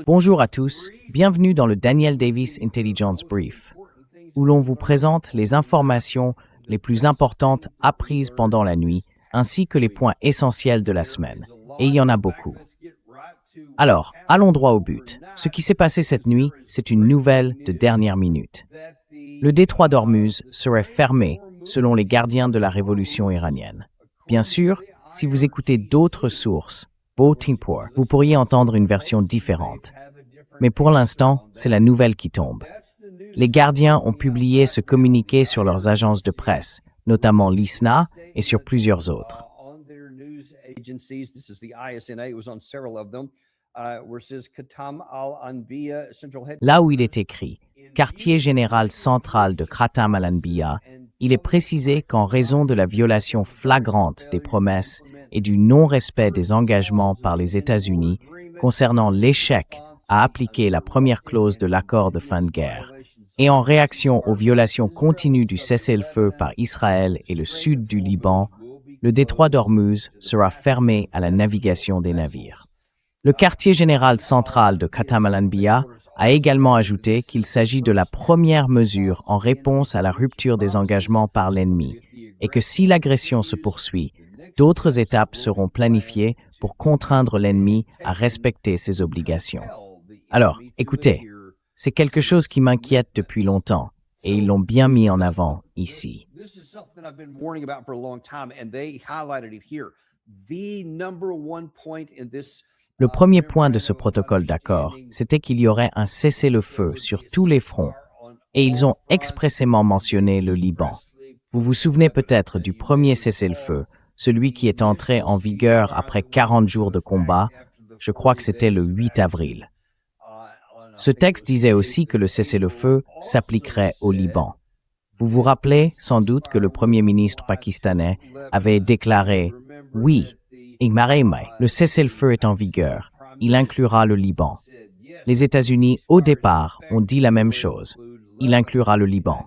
Bonjour à tous, bienvenue dans le Daniel Davis Intelligence Brief, où l'on vous présente les informations les plus importantes apprises pendant la nuit, ainsi que les points essentiels de la semaine. Et il y en a beaucoup. Alors, allons droit au but. Ce qui s'est passé cette nuit, c'est une nouvelle de dernière minute. Le détroit d'Ormuz serait fermé, selon les gardiens de la révolution iranienne. Bien sûr, si vous écoutez d'autres sources, vous pourriez entendre une version différente. Mais pour l'instant, c'est la nouvelle qui tombe. Les gardiens ont publié ce communiqué sur leurs agences de presse, notamment l'ISNA et sur plusieurs autres. Là où il est écrit « Quartier général central de Khatam al-Anbiya », il est précisé qu'en raison de la violation flagrante des promesses et du non-respect des engagements par les États-Unis concernant l'échec à appliquer la première clause de l'accord de fin de guerre, et en réaction aux violations continues du cessez-le-feu par Israël et le sud du Liban, le détroit d'Ormuz sera fermé à la navigation des navires. Le quartier général central de Khatam al-Anbiya a également ajouté qu'il s'agit de la première mesure en réponse à la rupture des engagements par l'ennemi et que si l'agression se poursuit, d'autres étapes seront planifiées pour contraindre l'ennemi à respecter ses obligations. Alors, écoutez, c'est quelque chose qui m'inquiète depuis longtemps et ils l'ont bien mis en avant ici. Le premier point de ce protocole d'accord, c'était qu'il y aurait un cessez-le-feu sur tous les fronts, et ils ont expressément mentionné le Liban. Vous vous souvenez peut-être du premier cessez-le-feu, celui qui est entré en vigueur après 40 jours de combat, je crois que c'était le 8 avril. Ce texte disait aussi que le cessez-le-feu s'appliquerait au Liban. Vous vous rappelez sans doute que le Premier ministre pakistanais avait déclaré « Oui, le cessez-le-feu est en vigueur, il inclura le Liban. » Les États-Unis, au départ, ont dit la même chose, il inclura le Liban.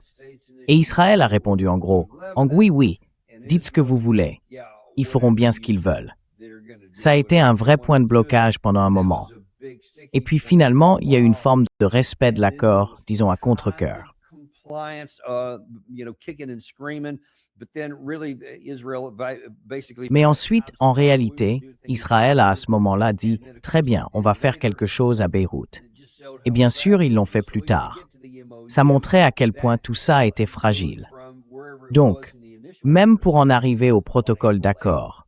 Et Israël a répondu en gros « Oui, dites ce que vous voulez, ils feront bien ce qu'ils veulent. » Ça a été un vrai point de blocage pendant un moment. Et puis finalement, il y a eu une forme de respect de l'accord, disons à contre-cœur. Mais ensuite, en réalité, Israël a à ce moment-là dit « Très bien, on va faire quelque chose à Beyrouth. » Et bien sûr, ils l'ont fait plus tard. Ça montrait à quel point tout ça était fragile. Donc, même pour en arriver au protocole d'accord,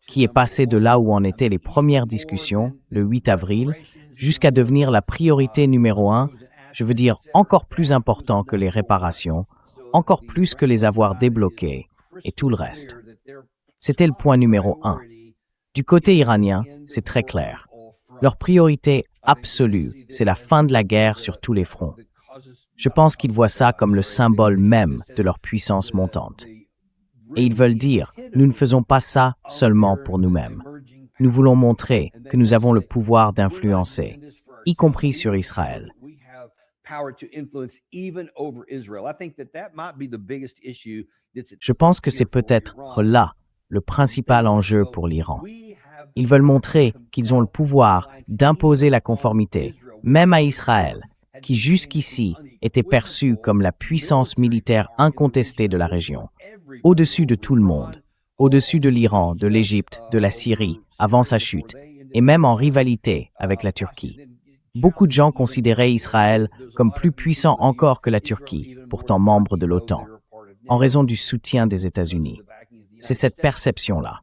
qui est passé de là où en étaient les premières discussions, le 8 avril, jusqu'à devenir la priorité numéro 1, je veux dire encore plus important que les réparations, encore plus que les avoirs débloqués, et tout le reste. C'était le point numéro 1. Du côté iranien, c'est très clair. Leur priorité absolue, c'est la fin de la guerre sur tous les fronts. Je pense qu'ils voient ça comme le symbole même de leur puissance montante. Et ils veulent dire, nous ne faisons pas ça seulement pour nous-mêmes. Nous voulons montrer que nous avons le pouvoir d'influencer, y compris sur Israël. Je pense que c'est peut-être là le principal enjeu pour l'Iran. Ils veulent montrer qu'ils ont le pouvoir d'imposer la conformité, même à Israël, qui jusqu'ici était perçu comme la puissance militaire incontestée de la région, au-dessus de tout le monde, au-dessus de l'Iran, de l'Égypte, de la Syrie, avant sa chute, et même en rivalité avec la Turquie. Beaucoup de gens considéraient Israël comme plus puissant encore que la Turquie, pourtant membre de l'OTAN, en raison du soutien des États-Unis. C'est cette perception-là.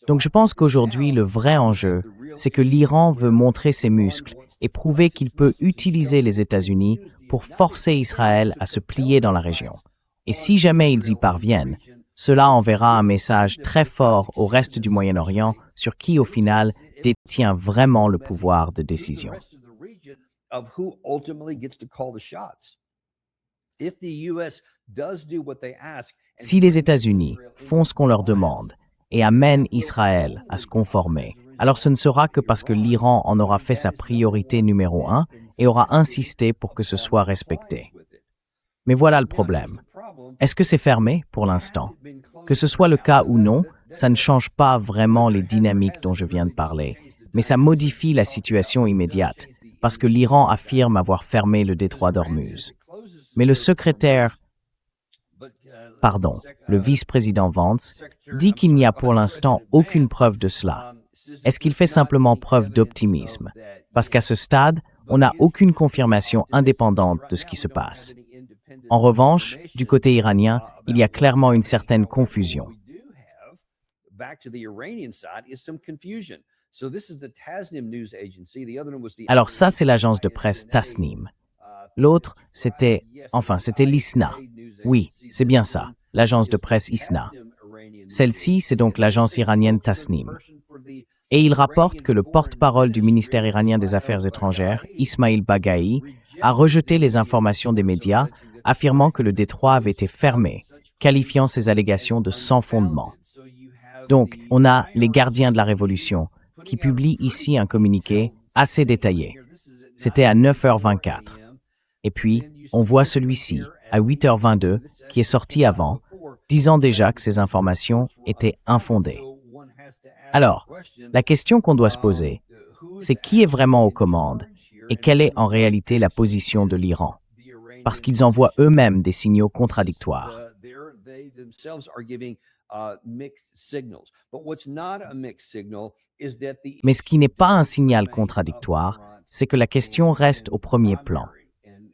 Donc je pense qu'aujourd'hui, le vrai enjeu, c'est que l'Iran veut montrer ses muscles et prouver qu'il peut utiliser les États-Unis pour forcer Israël à se plier dans la région. Et si jamais ils y parviennent, cela enverra un message très fort au reste du Moyen-Orient sur qui, au final, détient vraiment le pouvoir de décision. Si les États-Unis font ce qu'on leur demande et amènent Israël à se conformer, alors ce ne sera que parce que l'Iran en aura fait sa priorité numéro 1 et aura insisté pour que ce soit respecté. Mais voilà le problème. Est-ce que c'est fermé pour l'instant? Que ce soit le cas ou non, ça ne change pas vraiment les dynamiques dont je viens de parler, Mais ça modifie la situation immédiate, parce que l'Iran affirme avoir fermé le détroit d'Ormuz. Mais le vice-président Vance, dit qu'il n'y a pour l'instant aucune preuve de cela. Est-ce qu'il fait simplement preuve d'optimisme? Parce qu'à ce stade, on n'a aucune confirmation indépendante de ce qui se passe. En revanche, du côté iranien, il y a clairement une certaine confusion. Alors ça, c'est l'agence de presse Tasnim. L'autre, c'était l'ISNA. Oui, c'est bien ça, l'agence de presse ISNA. Celle-ci, c'est donc l'agence iranienne Tasnim. Et il rapporte que le porte-parole du ministère iranien des Affaires étrangères, Ismail Baghaei, a rejeté les informations des médias, affirmant que le détroit avait été fermé, qualifiant ces allégations de sans fondement. Donc, on a les gardiens de la Révolution, qui publient ici un communiqué assez détaillé. C'était à 9h24. Et puis, on voit celui-ci, à 8h22, qui est sorti avant, disant déjà que ces informations étaient infondées. Alors, la question qu'on doit se poser, c'est qui est vraiment aux commandes et quelle est en réalité la position de l'Iran? Parce qu'ils envoient eux-mêmes des signaux contradictoires. Mais ce qui n'est pas un signal contradictoire, c'est que la question reste au premier plan.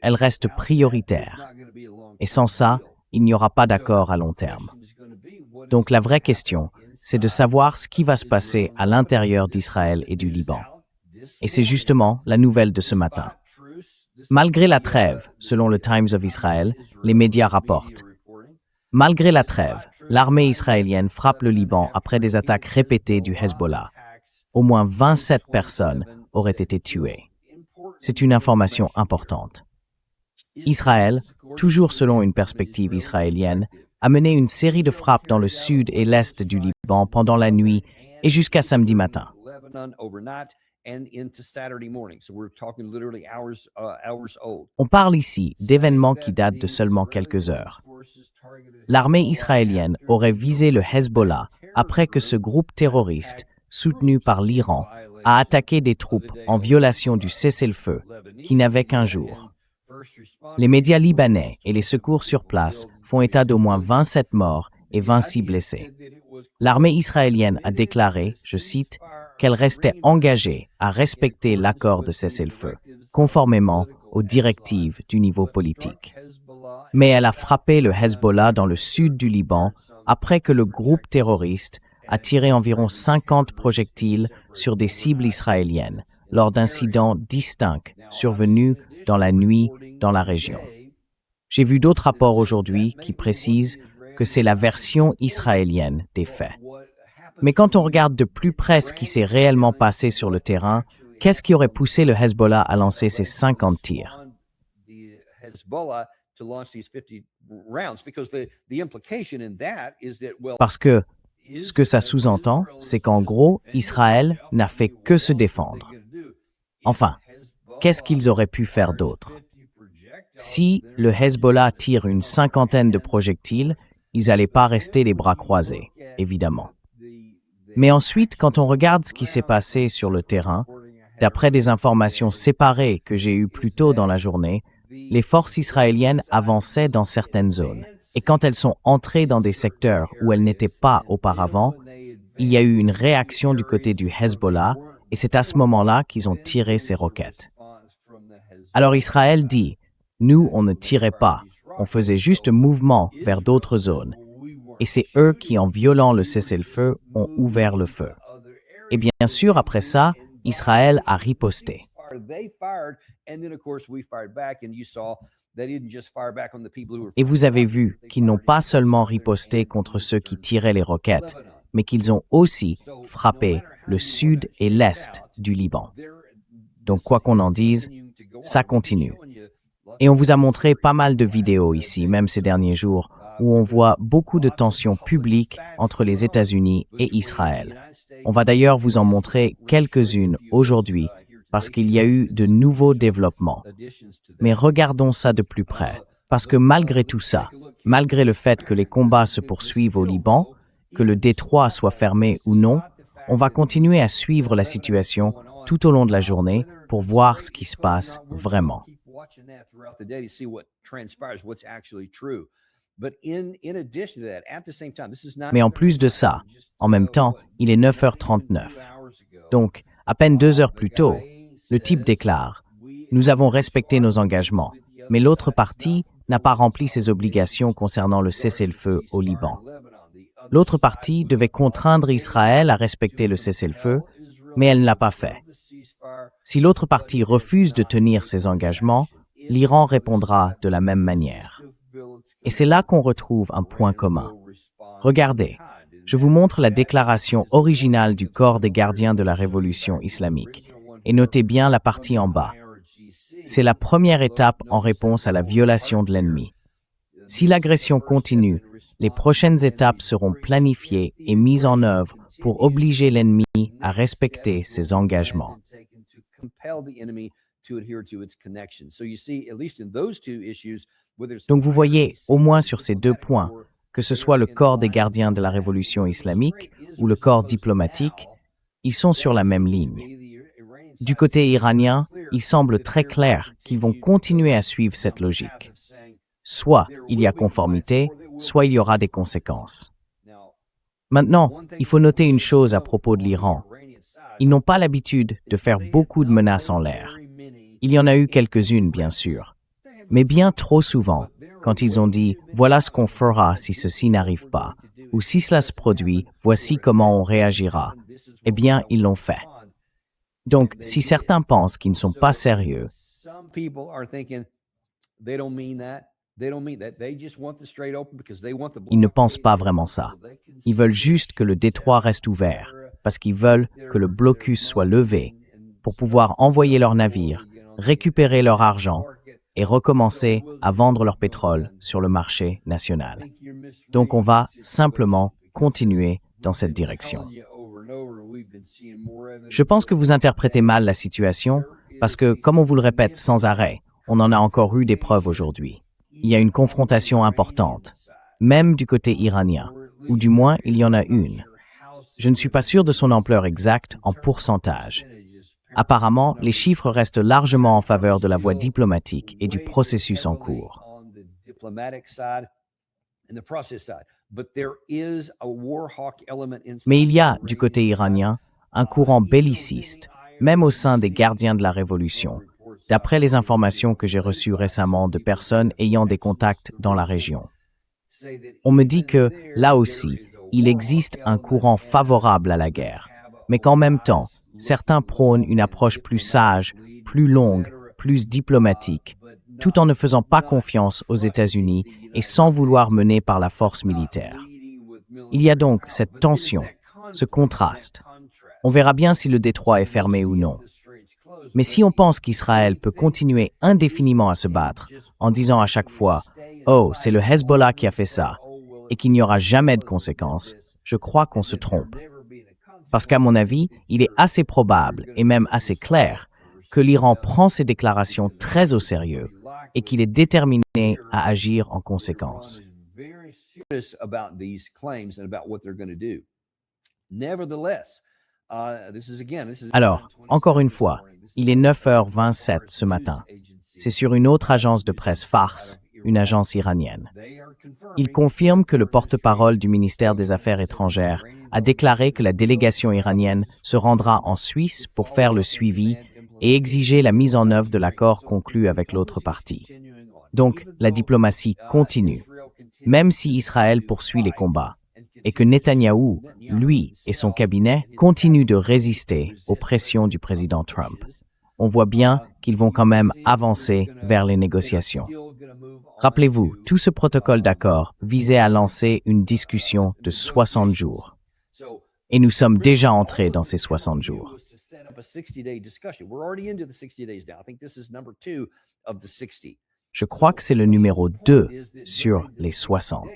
Elle reste prioritaire. Et sans ça, il n'y aura pas d'accord à long terme. Donc la vraie question, c'est de savoir ce qui va se passer à l'intérieur d'Israël et du Liban. Et c'est justement la nouvelle de ce matin. Malgré la trêve, selon le Times of Israel, les médias rapportent. Malgré la trêve, l'armée israélienne frappe le Liban après des attaques répétées du Hezbollah. Au moins 27 personnes auraient été tuées. C'est une information importante. Israël, toujours selon une perspective israélienne, a mené une série de frappes dans le sud et l'est du Liban pendant la nuit et jusqu'à samedi matin. On parle ici d'événements qui datent de seulement quelques heures. L'armée israélienne aurait visé le Hezbollah après que ce groupe terroriste, soutenu par l'Iran, a attaqué des troupes en violation du cessez-le-feu qui n'avait qu'un jour. Les médias libanais et les secours sur place font état d'au moins 27 morts et 26 blessés. L'armée israélienne a déclaré, je cite, qu'elle restait engagée à respecter l'accord de cessez-le-feu, conformément aux directives du niveau politique. Mais elle a frappé le Hezbollah dans le sud du Liban après que le groupe terroriste a tiré environ 50 projectiles sur des cibles israéliennes lors d'incidents distincts survenus dans la nuit dans la région. J'ai vu d'autres rapports aujourd'hui qui précisent que c'est la version israélienne des faits. Mais quand on regarde de plus près ce qui s'est réellement passé sur le terrain, qu'est-ce qui aurait poussé le Hezbollah à lancer ces 50 tirs? Parce que ce que ça sous-entend, c'est qu'en gros, Israël n'a fait que se défendre. Enfin, qu'est-ce qu'ils auraient pu faire d'autre? Si le Hezbollah tire une cinquantaine de projectiles, ils n'allaient pas rester les bras croisés, évidemment. Mais ensuite, quand on regarde ce qui s'est passé sur le terrain, d'après des informations séparées que j'ai eues plus tôt dans la journée, les forces israéliennes avançaient dans certaines zones. Et quand elles sont entrées dans des secteurs où elles n'étaient pas auparavant, il y a eu une réaction du côté du Hezbollah, et c'est à ce moment-là qu'ils ont tiré ces roquettes. Alors Israël dit, nous, on ne tirait pas, on faisait juste mouvement vers d'autres zones. Et c'est eux qui, en violant le cessez-le-feu, ont ouvert le feu. Et bien sûr, après ça, Israël a riposté. Et vous avez vu qu'ils n'ont pas seulement riposté contre ceux qui tiraient les roquettes, mais qu'ils ont aussi frappé le sud et l'est du Liban. Donc, quoi qu'on en dise, ça continue. Et on vous a montré pas mal de vidéos ici, même ces derniers jours, où on voit beaucoup de tensions publiques entre les États-Unis et Israël. On va d'ailleurs vous en montrer quelques-unes aujourd'hui, parce qu'il y a eu de nouveaux développements. Mais regardons ça de plus près, parce que malgré tout ça, malgré le fait que les combats se poursuivent au Liban, que le détroit soit fermé ou non, On va continuer à suivre la situation tout au long de la journée pour voir ce qui se passe vraiment. Mais en plus de ça, en même temps, il est 9h39. Donc, à peine 2 heures plus tôt, le type déclare « Nous avons respecté nos engagements, mais l'autre partie n'a pas rempli ses obligations concernant le cessez-le-feu au Liban. » L'autre partie devait contraindre Israël à respecter le cessez-le-feu, mais elle ne l'a pas fait. Si l'autre partie refuse de tenir ses engagements, l'Iran répondra de la même manière. Et c'est là qu'on retrouve un point commun. Regardez, je vous montre la déclaration originale du corps des gardiens de la révolution islamique, et notez bien la partie en bas. C'est la première étape en réponse à la violation de l'ennemi. Si l'agression continue, les prochaines étapes seront planifiées et mises en œuvre pour obliger l'ennemi à respecter ses engagements. Donc vous voyez, au moins sur ces 2 points, que ce soit le corps des gardiens de la révolution islamique ou le corps diplomatique, ils sont sur la même ligne. Du côté iranien, il semble très clair qu'ils vont continuer à suivre cette logique. Soit il y a conformité, soit il y aura des conséquences. Maintenant, il faut noter une chose à propos de l'Iran. Ils n'ont pas l'habitude de faire beaucoup de menaces en l'air. Il y en a eu quelques-unes, bien sûr. Mais bien trop souvent, quand ils ont dit « voilà ce qu'on fera si ceci n'arrive pas » ou « si cela se produit, voici comment on réagira », eh bien, ils l'ont fait. Donc, si certains pensent qu'ils ne sont pas sérieux, ils ne pensent pas vraiment ça. Ils veulent juste que le détroit reste ouvert, parce qu'ils veulent que le blocus soit levé pour pouvoir envoyer leurs navires, récupérer leur argent et recommencer à vendre leur pétrole sur le marché national. Donc on va simplement continuer dans cette direction. Je pense que vous interprétez mal la situation parce que, comme on vous le répète sans arrêt, on en a encore eu des preuves aujourd'hui. Il y a une confrontation importante, même du côté iranien, ou du moins il y en a une. Je ne suis pas sûr de son ampleur exacte en pourcentage. Apparemment, les chiffres restent largement en faveur de la voie diplomatique et du processus en cours. Mais il y a, du côté iranien, un courant belliciste, même au sein des gardiens de la révolution, d'après les informations que j'ai reçues récemment de personnes ayant des contacts dans la région. On me dit que, là aussi, il existe un courant favorable à la guerre, mais qu'en même temps, certains prônent une approche plus sage, plus longue, plus diplomatique, tout en ne faisant pas confiance aux États-Unis et sans vouloir mener par la force militaire. Il y a donc cette tension, ce contraste. On verra bien si le détroit est fermé ou non. Mais si on pense qu'Israël peut continuer indéfiniment à se battre, en disant à chaque fois « Oh, c'est le Hezbollah qui a fait ça », et qu'il n'y aura jamais de conséquences, je crois qu'on se trompe. Parce qu'à mon avis, il est assez probable, et même assez clair, que l'Iran prend ses déclarations très au sérieux et qu'il est déterminé à agir en conséquence. Alors, encore une fois, il est 9h27 ce matin. C'est sur une autre agence de presse farce, une agence iranienne. Il confirme que le porte-parole du ministère des Affaires étrangères a déclaré que la délégation iranienne se rendra en Suisse pour faire le suivi et exiger la mise en œuvre de l'accord conclu avec l'autre partie. Donc, la diplomatie continue, même si Israël poursuit les combats, et que Netanyahou, lui et son cabinet, continuent de résister aux pressions du président Trump. On voit bien qu'ils vont quand même avancer vers les négociations. Rappelez-vous, tout ce protocole d'accord visait à lancer une discussion de 60 jours. Et nous sommes déjà entrés dans ces 60 jours. Je crois que c'est le numéro 2 sur les 60.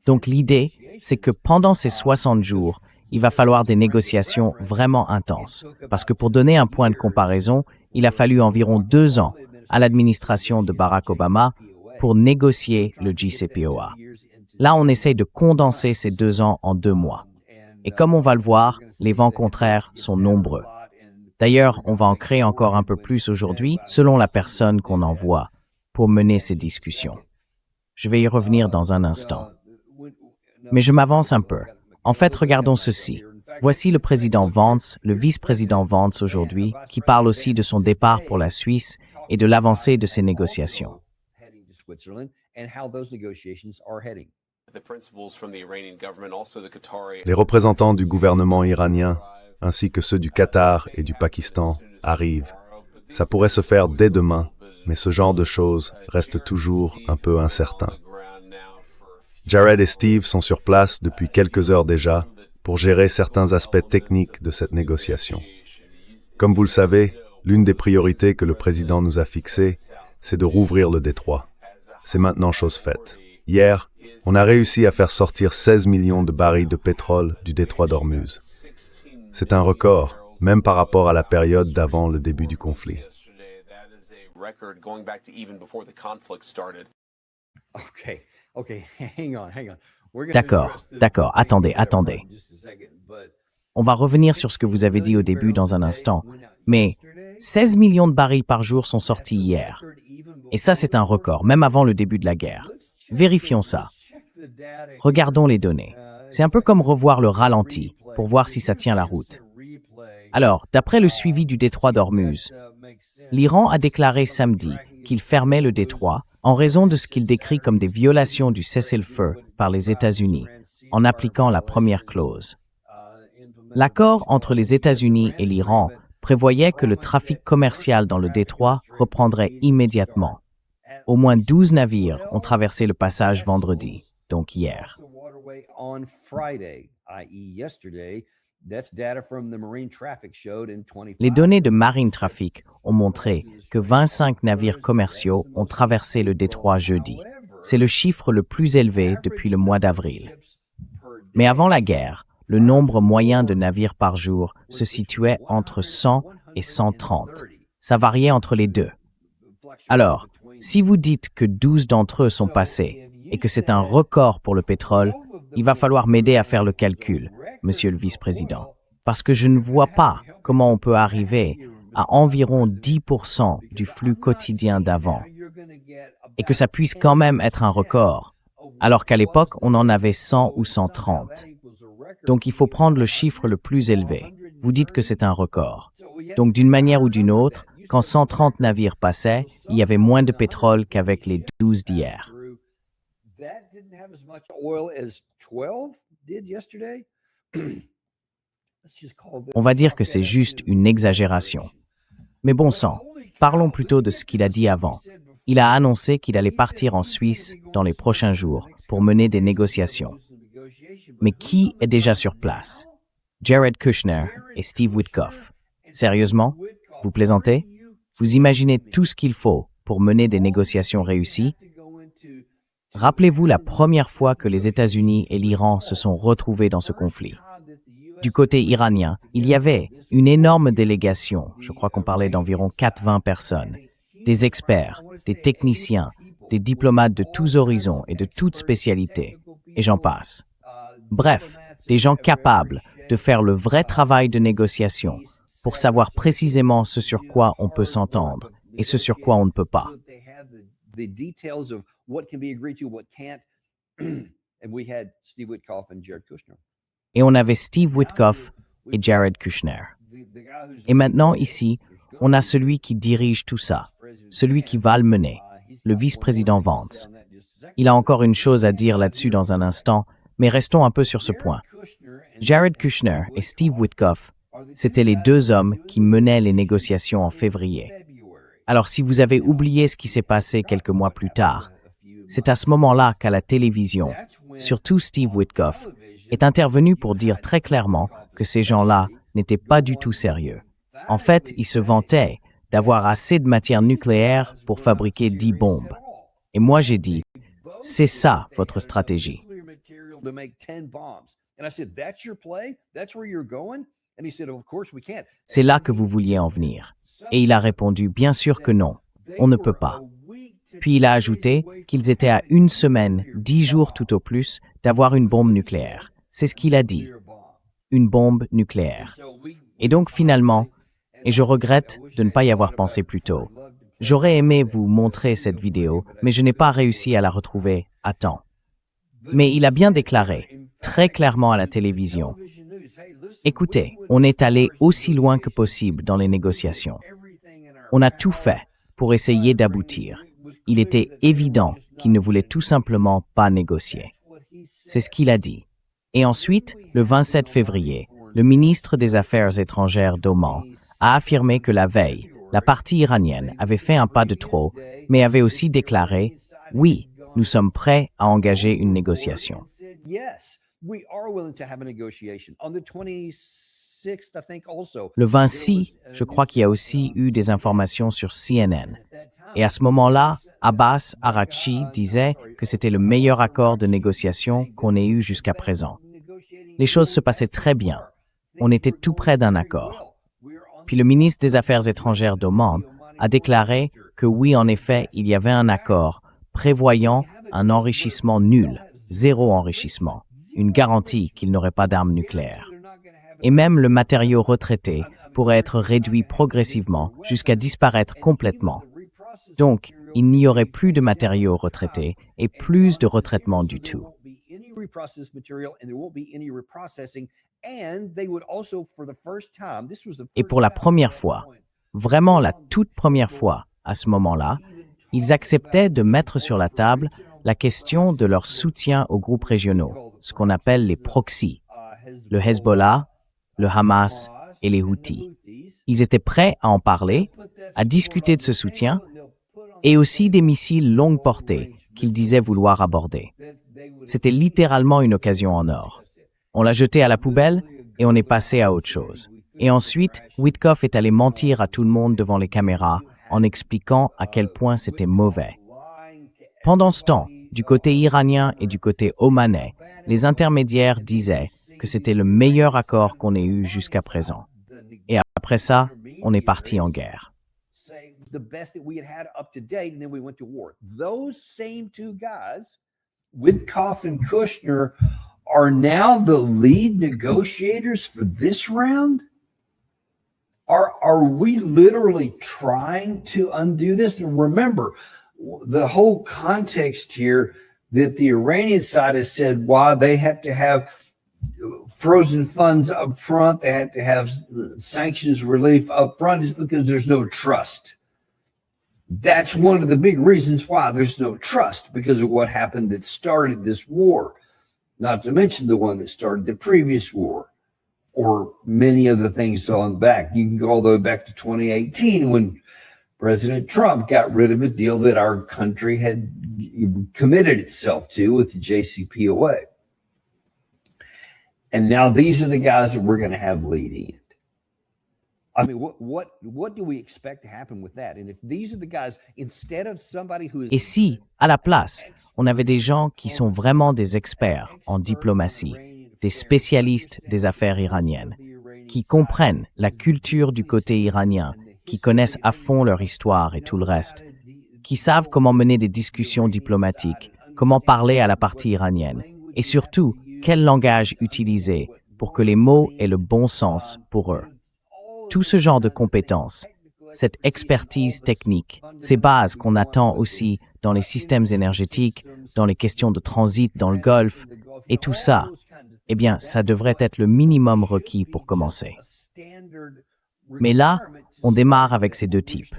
Donc l'idée, c'est que pendant ces 60 jours, il va falloir des négociations vraiment intenses. Parce que pour donner un point de comparaison, il a fallu environ 2 ans à l'administration de Barack Obama pour négocier le JCPOA. Là, on essaye de condenser ces 2 ans en 2 mois. Et comme on va le voir, les vents contraires sont nombreux. D'ailleurs, on va en créer encore un peu plus aujourd'hui, selon la personne qu'on envoie, pour mener ces discussions. Je vais y revenir dans un instant. Mais je m'avance un peu. En fait, regardons ceci. Voici le président Vance, le vice-président Vance aujourd'hui, qui parle aussi de son départ pour la Suisse et de l'avancée de ses négociations. Les représentants du gouvernement iranien, ainsi que ceux du Qatar et du Pakistan, arrivent. Ça pourrait se faire dès demain, mais ce genre de choses reste toujours un peu incertain. Jared et Steve sont sur place depuis quelques heures déjà pour gérer certains aspects techniques de cette négociation. Comme vous le savez, l'une des priorités que le président nous a fixées, c'est de rouvrir le détroit. C'est maintenant chose faite. Hier, on a réussi à faire sortir 16 millions de barils de pétrole du détroit d'Ormuz. C'est un record, même par rapport à la période d'avant le début du conflit. D'accord, attendez. On va revenir sur ce que vous avez dit au début dans un instant, mais 16 millions de barils par jour sont sortis hier. Et ça, c'est un record, même avant le début de la guerre. Vérifions ça. Regardons les données. C'est un peu comme revoir le ralenti pour voir si ça tient la route. Alors, d'après le suivi du détroit d'Ormuz, l'Iran a déclaré samedi qu'il fermait le détroit en raison de ce qu'il décrit comme des violations du cessez-le-feu par les États-Unis, en appliquant la première clause. L'accord entre les États-Unis et l'Iran prévoyait que le trafic commercial dans le détroit reprendrait immédiatement. Au moins 12 navires ont traversé le passage vendredi, donc hier. Les données de Marine Traffic ont montré que 25 navires commerciaux ont traversé le détroit jeudi. C'est le chiffre le plus élevé depuis le mois d'avril. Mais avant la guerre, le nombre moyen de navires par jour se situait entre 100 et 130. Ça variait entre les deux. Alors, si vous dites que 12 d'entre eux sont passés et que c'est un record pour le pétrole, il va falloir m'aider à faire le calcul, monsieur le vice-président, parce que je ne vois pas comment on peut arriver à environ 10% du flux quotidien d'avant et que ça puisse quand même être un record, alors qu'à l'époque, on en avait 100 ou 130. Donc, il faut prendre le chiffre le plus élevé. Vous dites que c'est un record. Donc, d'une manière ou d'une autre, quand 130 navires passaient, il y avait moins de pétrole qu'avec les 12 d'hier. On va dire que c'est juste une exagération. Mais bon sang, parlons plutôt de ce qu'il a dit avant. Il a annoncé qu'il allait partir en Suisse dans les prochains jours pour mener des négociations. Mais qui est déjà sur place? Jared Kushner et Steve Witkoff. Sérieusement? Vous plaisantez? Vous imaginez tout ce qu'il faut pour mener des négociations réussies? Rappelez-vous la première fois que les États-Unis et l'Iran se sont retrouvés dans ce conflit. Du côté iranien, il y avait une énorme délégation, je crois qu'on parlait d'environ 80 personnes, des experts, des techniciens, des diplomates de tous horizons et de toutes spécialités, et j'en passe. Bref, des gens capables de faire le vrai travail de négociation pour savoir précisément ce sur quoi on peut s'entendre et ce sur quoi on ne peut pas. Et on avait Steve Witkoff et Jared Kushner. Et maintenant, ici, on a celui qui dirige tout ça, celui qui va le mener, le vice-président Vance. Il a encore une chose à dire là-dessus dans un instant, mais restons un peu sur ce point. Jared Kushner et Steve Witkoff, c'étaient les deux hommes qui menaient les négociations en février. Alors si vous avez oublié ce qui s'est passé quelques mois plus tard, c'est à ce moment-là qu'à la télévision, surtout Steve Witkoff, est intervenu pour dire très clairement que ces gens-là n'étaient pas du tout sérieux. En fait, ils se vantaient d'avoir assez de matière nucléaire pour fabriquer 10 bombes. Et moi j'ai dit, c'est ça votre stratégie. C'est là que vous vouliez en venir. Et il a répondu, bien sûr que non, on ne peut pas. Puis il a ajouté qu'ils étaient à 1 semaine, 10 jours tout au plus, d'avoir une bombe nucléaire. C'est ce qu'il a dit. une bombe nucléaire. Et donc finalement, et je regrette de ne pas y avoir pensé plus tôt, j'aurais aimé vous montrer cette vidéo, mais je n'ai pas réussi à la retrouver à temps. Mais il a bien déclaré, très clairement à la télévision, « Écoutez, on est allé aussi loin que possible dans les négociations. On a tout fait pour essayer d'aboutir. Il était évident qu'il ne voulait tout simplement pas négocier. » C'est ce qu'il a dit. Et ensuite, le 27 février, le ministre des Affaires étrangères d'Oman a affirmé que la veille, la partie iranienne avait fait un pas de trop, mais avait aussi déclaré « Oui, nous sommes prêts à engager une négociation. » Le 26, je crois qu'il y a aussi eu des informations sur CNN. Et à ce moment-là, Abbas Araghchi disait que c'était le meilleur accord de négociation qu'on ait eu jusqu'à présent. Les choses se passaient très bien. On était tout près d'un accord. Puis le ministre des Affaires étrangères d'Oman a déclaré que oui, en effet, il y avait un accord prévoyant un enrichissement nul, zéro enrichissement, une garantie qu'il n'aurait pas d'armes nucléaires. Et même le matériau retraité pourrait être réduit progressivement jusqu'à disparaître complètement. Donc, il n'y aurait plus de matériaux retraités et plus de retraitement du tout. Et pour la première fois, vraiment la toute première fois à ce moment-là, ils acceptaient de mettre sur la table la question de leur soutien aux groupes régionaux, ce qu'on appelle les proxys, le Hezbollah, le Hamas et les Houthis. Ils étaient prêts à en parler, à discuter de ce soutien, et aussi des missiles longue portée qu'ils disaient vouloir aborder. C'était littéralement une occasion en or. On l'a jeté à la poubelle et on est passé à autre chose. Et ensuite, Witkoff est allé mentir à tout le monde devant les caméras en expliquant à quel point c'était mauvais. Pendant ce temps, du côté iranien et du côté omanais, les intermédiaires disaient que c'était le meilleur accord qu'on ait eu jusqu'à présent. Et après ça, on est parti en guerre. The best that we had up to date, and then we went to war. Those same two guys, Witkoff and Kushner, are now the lead negotiators for this round? Are we literally trying to undo this? And remember, the whole context here that the Iranian side has said why they have to have frozen funds up front, they have to have sanctions relief up front is because there's no trust. That's one of the big reasons why there's no trust, because of what happened that started this war, not to mention the one that started the previous war, or many of the things on back. You can go all the way back to 2018 when President Trump got rid of a deal that our country had committed itself to with the JCPOA. And now these are the guys that we're going to have leading it. I mean, what do we expect to happen with that? And if these are the guys, instead of somebody who is... Et si, à la place, on avait des gens qui sont vraiment des experts en diplomatie, des spécialistes des affaires iraniennes, qui comprennent la culture du côté iranien, qui connaissent à fond leur histoire et tout le reste, qui savent comment mener des discussions diplomatiques, comment parler à la partie iranienne, et surtout, quel langage utiliser pour que les mots aient le bon sens pour eux. Tout ce genre de compétences, cette expertise technique, ces bases qu'on attend aussi dans les systèmes énergétiques, dans les questions de transit dans le Golfe, et tout ça, eh bien, ça devrait être le minimum requis pour commencer. Mais là, on démarre avec ces deux types.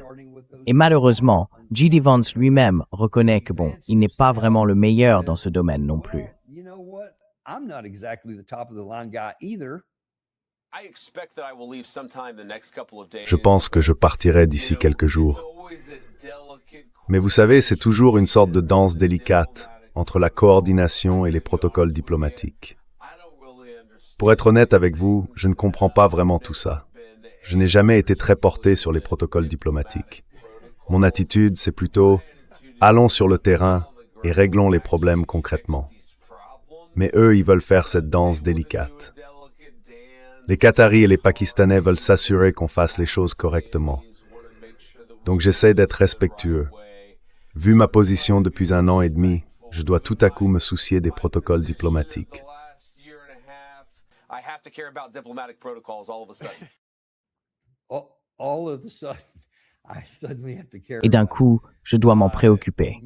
Et malheureusement, J.D. Vance lui-même reconnaît que bon, il n'est pas vraiment le meilleur dans ce domaine non plus. Je pense que je partirai d'ici quelques jours. Mais vous savez, c'est toujours une sorte de danse délicate entre la coordination et les protocoles diplomatiques. Pour être honnête avec vous, je ne comprends pas vraiment tout ça. Je n'ai jamais été très porté sur les protocoles diplomatiques. Mon attitude, c'est plutôt « allons sur le terrain et réglons les problèmes concrètement ». Mais eux, ils veulent faire cette danse délicate. Les Qataris et les Pakistanais veulent s'assurer qu'on fasse les choses correctement. Donc j'essaie d'être respectueux. Vu ma position depuis 1 an et demi, je dois tout à coup me soucier des protocoles diplomatiques. I have to care about diplomatic protocols all of a sudden. All of a sudden, I suddenly have to care Et d'un about coup, je dois m'en préoccuper.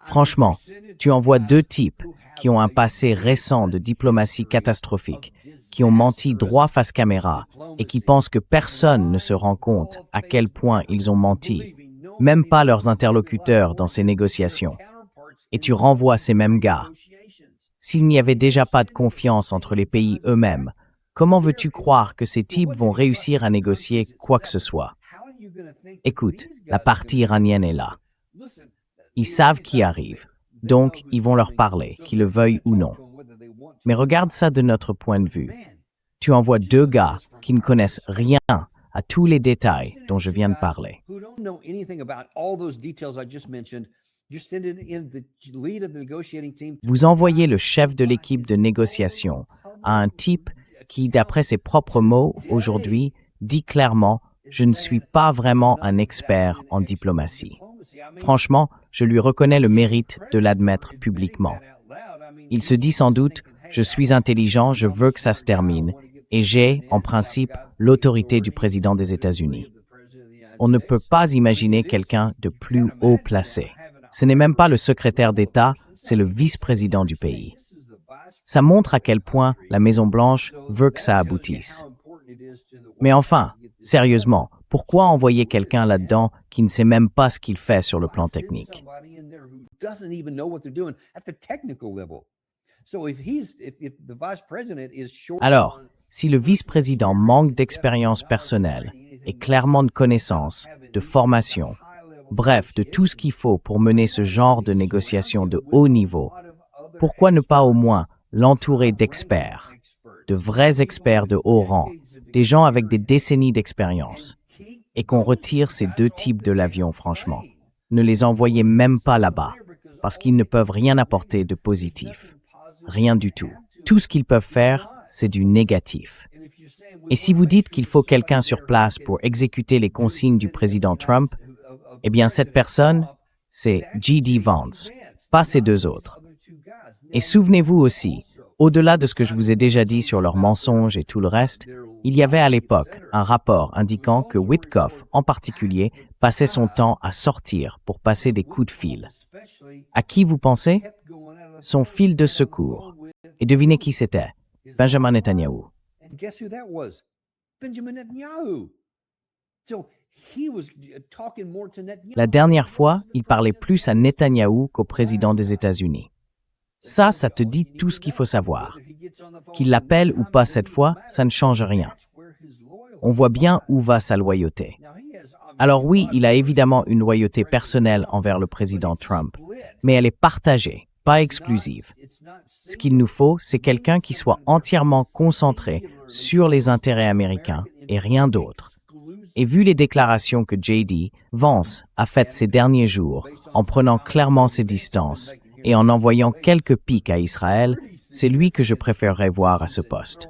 Franchement, tu envoies deux types qui ont un passé récent de diplomatie catastrophique, qui ont menti droit face caméra et qui pensent que personne ne se rend compte à quel point ils ont menti, même pas leurs interlocuteurs dans ces négociations. Et tu renvoies ces mêmes gars. S'il n'y avait déjà pas de confiance entre les pays eux-mêmes, comment veux-tu croire que ces types vont réussir à négocier quoi que ce soit? Écoute, la partie iranienne est là. Ils savent qui arrive, donc ils vont leur parler, qu'ils le veuillent ou non. Mais regarde ça de notre point de vue. Tu envoies deux gars qui ne connaissent rien à tous les détails dont je viens de parler. Vous envoyez le chef de l'équipe de négociation à un type qui, d'après ses propres mots, aujourd'hui, dit clairement « Je ne suis pas vraiment un expert en diplomatie ». Franchement, je lui reconnais le mérite de l'admettre publiquement. Il se dit sans doute « Je suis intelligent, je veux que ça se termine » et j'ai, en principe, l'autorité du président des États-Unis. On ne peut pas imaginer quelqu'un de plus haut placé. Ce n'est même pas le secrétaire d'État, c'est le vice-président du pays. Ça montre à quel point la Maison-Blanche veut que ça aboutisse. Mais enfin, sérieusement, pourquoi envoyer quelqu'un là-dedans qui ne sait même pas ce qu'il fait sur le plan technique? Alors, si le vice-président manque d'expérience personnelle et clairement de connaissances, de formation, bref, de tout ce qu'il faut pour mener ce genre de négociations de haut niveau, pourquoi ne pas au moins l'entourer d'experts, de vrais experts de haut rang, des gens avec des décennies d'expérience, et qu'on retire ces deux types de l'avion, franchement. Ne les envoyez même pas là-bas, parce qu'ils ne peuvent rien apporter de positif. Rien du tout. Tout ce qu'ils peuvent faire, c'est du négatif. Et si vous dites qu'il faut quelqu'un sur place pour exécuter les consignes du président Trump, eh bien cette personne, c'est J.D. Vance, pas ces deux autres. Et souvenez-vous aussi, au-delà de ce que je vous ai déjà dit sur leurs mensonges et tout le reste, il y avait à l'époque un rapport indiquant que Witkoff, en particulier, passait son temps à sortir pour passer des coups de fil. À qui vous pensez? Son fil de secours. Et devinez qui c'était? Benjamin Netanyahu. La dernière fois, il parlait plus à Netanyahou qu'au président des États-Unis. Ça te dit tout ce qu'il faut savoir. Qu'il l'appelle ou pas cette fois, ça ne change rien. On voit bien où va sa loyauté. Alors oui, il a évidemment une loyauté personnelle envers le président Trump, mais elle est partagée, pas exclusive. Ce qu'il nous faut, c'est quelqu'un qui soit entièrement concentré sur les intérêts américains et rien d'autre. Et vu les déclarations que J.D. Vance a faites ces derniers jours, en prenant clairement ses distances et en envoyant quelques piques à Israël, c'est lui que je préférerais voir à ce poste.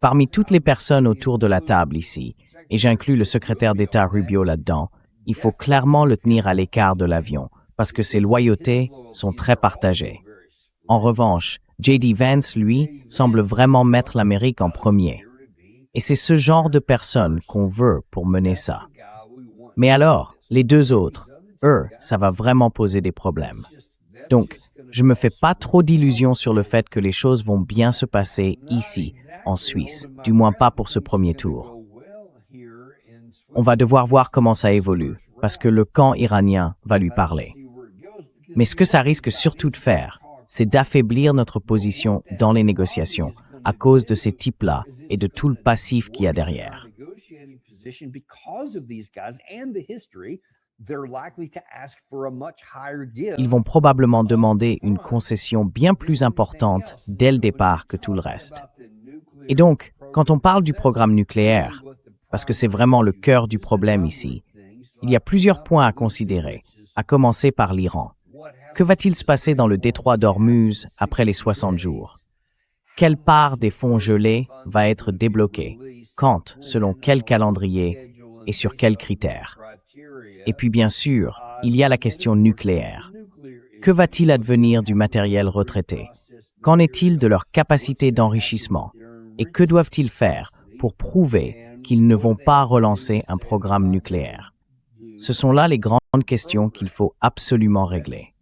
Parmi toutes les personnes autour de la table ici, et j'inclus le secrétaire d'État Rubio là-dedans, il faut clairement le tenir à l'écart de l'avion, parce que ses loyautés sont très partagées. En revanche, J.D. Vance, lui, semble vraiment mettre l'Amérique en premier. Et c'est ce genre de personne qu'on veut pour mener ça. Mais alors, les deux autres, eux, ça va vraiment poser des problèmes. Donc, je me fais pas trop d'illusions sur le fait que les choses vont bien se passer ici, en Suisse, du moins pas pour ce premier tour. On va devoir voir comment ça évolue, parce que le camp iranien va lui parler. Mais ce que ça risque surtout de faire, c'est d'affaiblir notre position dans les négociations à cause de ces types-là et de tout le passif qu'il y a derrière. Ils vont probablement demander une concession bien plus importante dès le départ que tout le reste. Et donc, quand on parle du programme nucléaire, parce que c'est vraiment le cœur du problème ici, il y a plusieurs points à considérer, à commencer par l'Iran. Que va-t-il se passer dans le détroit d'Ormuz après les 60 jours? Quelle part des fonds gelés va être débloquée? Quand, selon quel calendrier et sur quels critères? Et puis bien sûr, il y a la question nucléaire. Que va-t-il advenir du matériel retraité? Qu'en est-il de leur capacité d'enrichissement? Et que doivent-ils faire pour prouver qu'ils ne vont pas relancer un programme nucléaire? Ce sont là les grandes questions qu'il faut absolument régler.